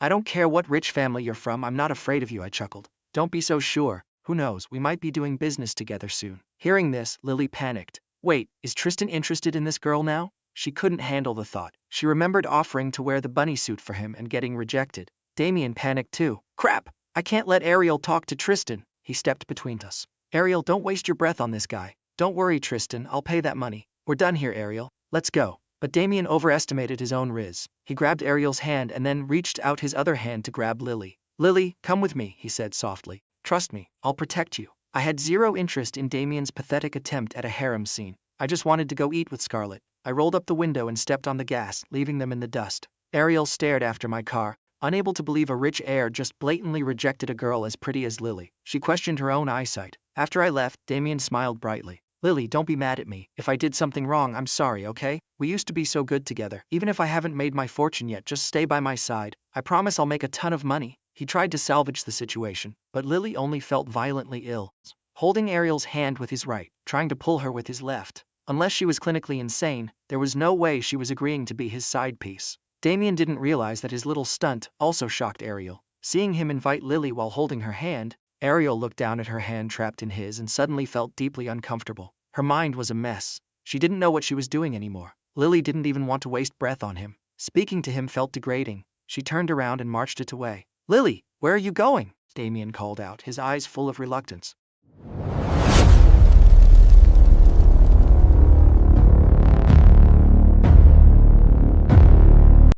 I don't care what rich family you're from, I'm not afraid of you, I chuckled. Don't be so sure. Who knows, we might be doing business together soon. Hearing this, Lily panicked. Wait, is Tristan interested in this girl now? She couldn't handle the thought. She remembered offering to wear the bunny suit for him and getting rejected. Damien panicked too. Crap! I can't let Ariel talk to Tristan. He stepped between us. Ariel, don't waste your breath on this guy. Don't worry, Tristan, I'll pay that money. We're done here, Ariel. Let's go. But Damien overestimated his own riz. He grabbed Ariel's hand and then reached out his other hand to grab Lily. Lily, come with me, he said softly. Trust me, I'll protect you. I had zero interest in Damien's pathetic attempt at a harem scene. I just wanted to go eat with Scarlett. I rolled up the window and stepped on the gas, leaving them in the dust. Ariel stared after my car, unable to believe a rich heir just blatantly rejected a girl as pretty as Lily. She questioned her own eyesight. After I left, Damien smiled brightly. Lily, don't be mad at me. If I did something wrong, I'm sorry, okay? We used to be so good together. Even if I haven't made my fortune yet, just stay by my side. I promise I'll make a ton of money. He tried to salvage the situation, but Lily only felt violently ill, holding Ariel's hand with his right, trying to pull her with his left. Unless she was clinically insane, there was no way she was agreeing to be his side piece. Damien didn't realize that his little stunt also shocked Ariel. Seeing him invite Lily while holding her hand, Ariel looked down at her hand trapped in his and suddenly felt deeply uncomfortable. Her mind was a mess. She didn't know what she was doing anymore. Lily didn't even want to waste breath on him. Speaking to him felt degrading. She turned around and marched it away. Lily, where are you going? Damien called out, his eyes full of reluctance.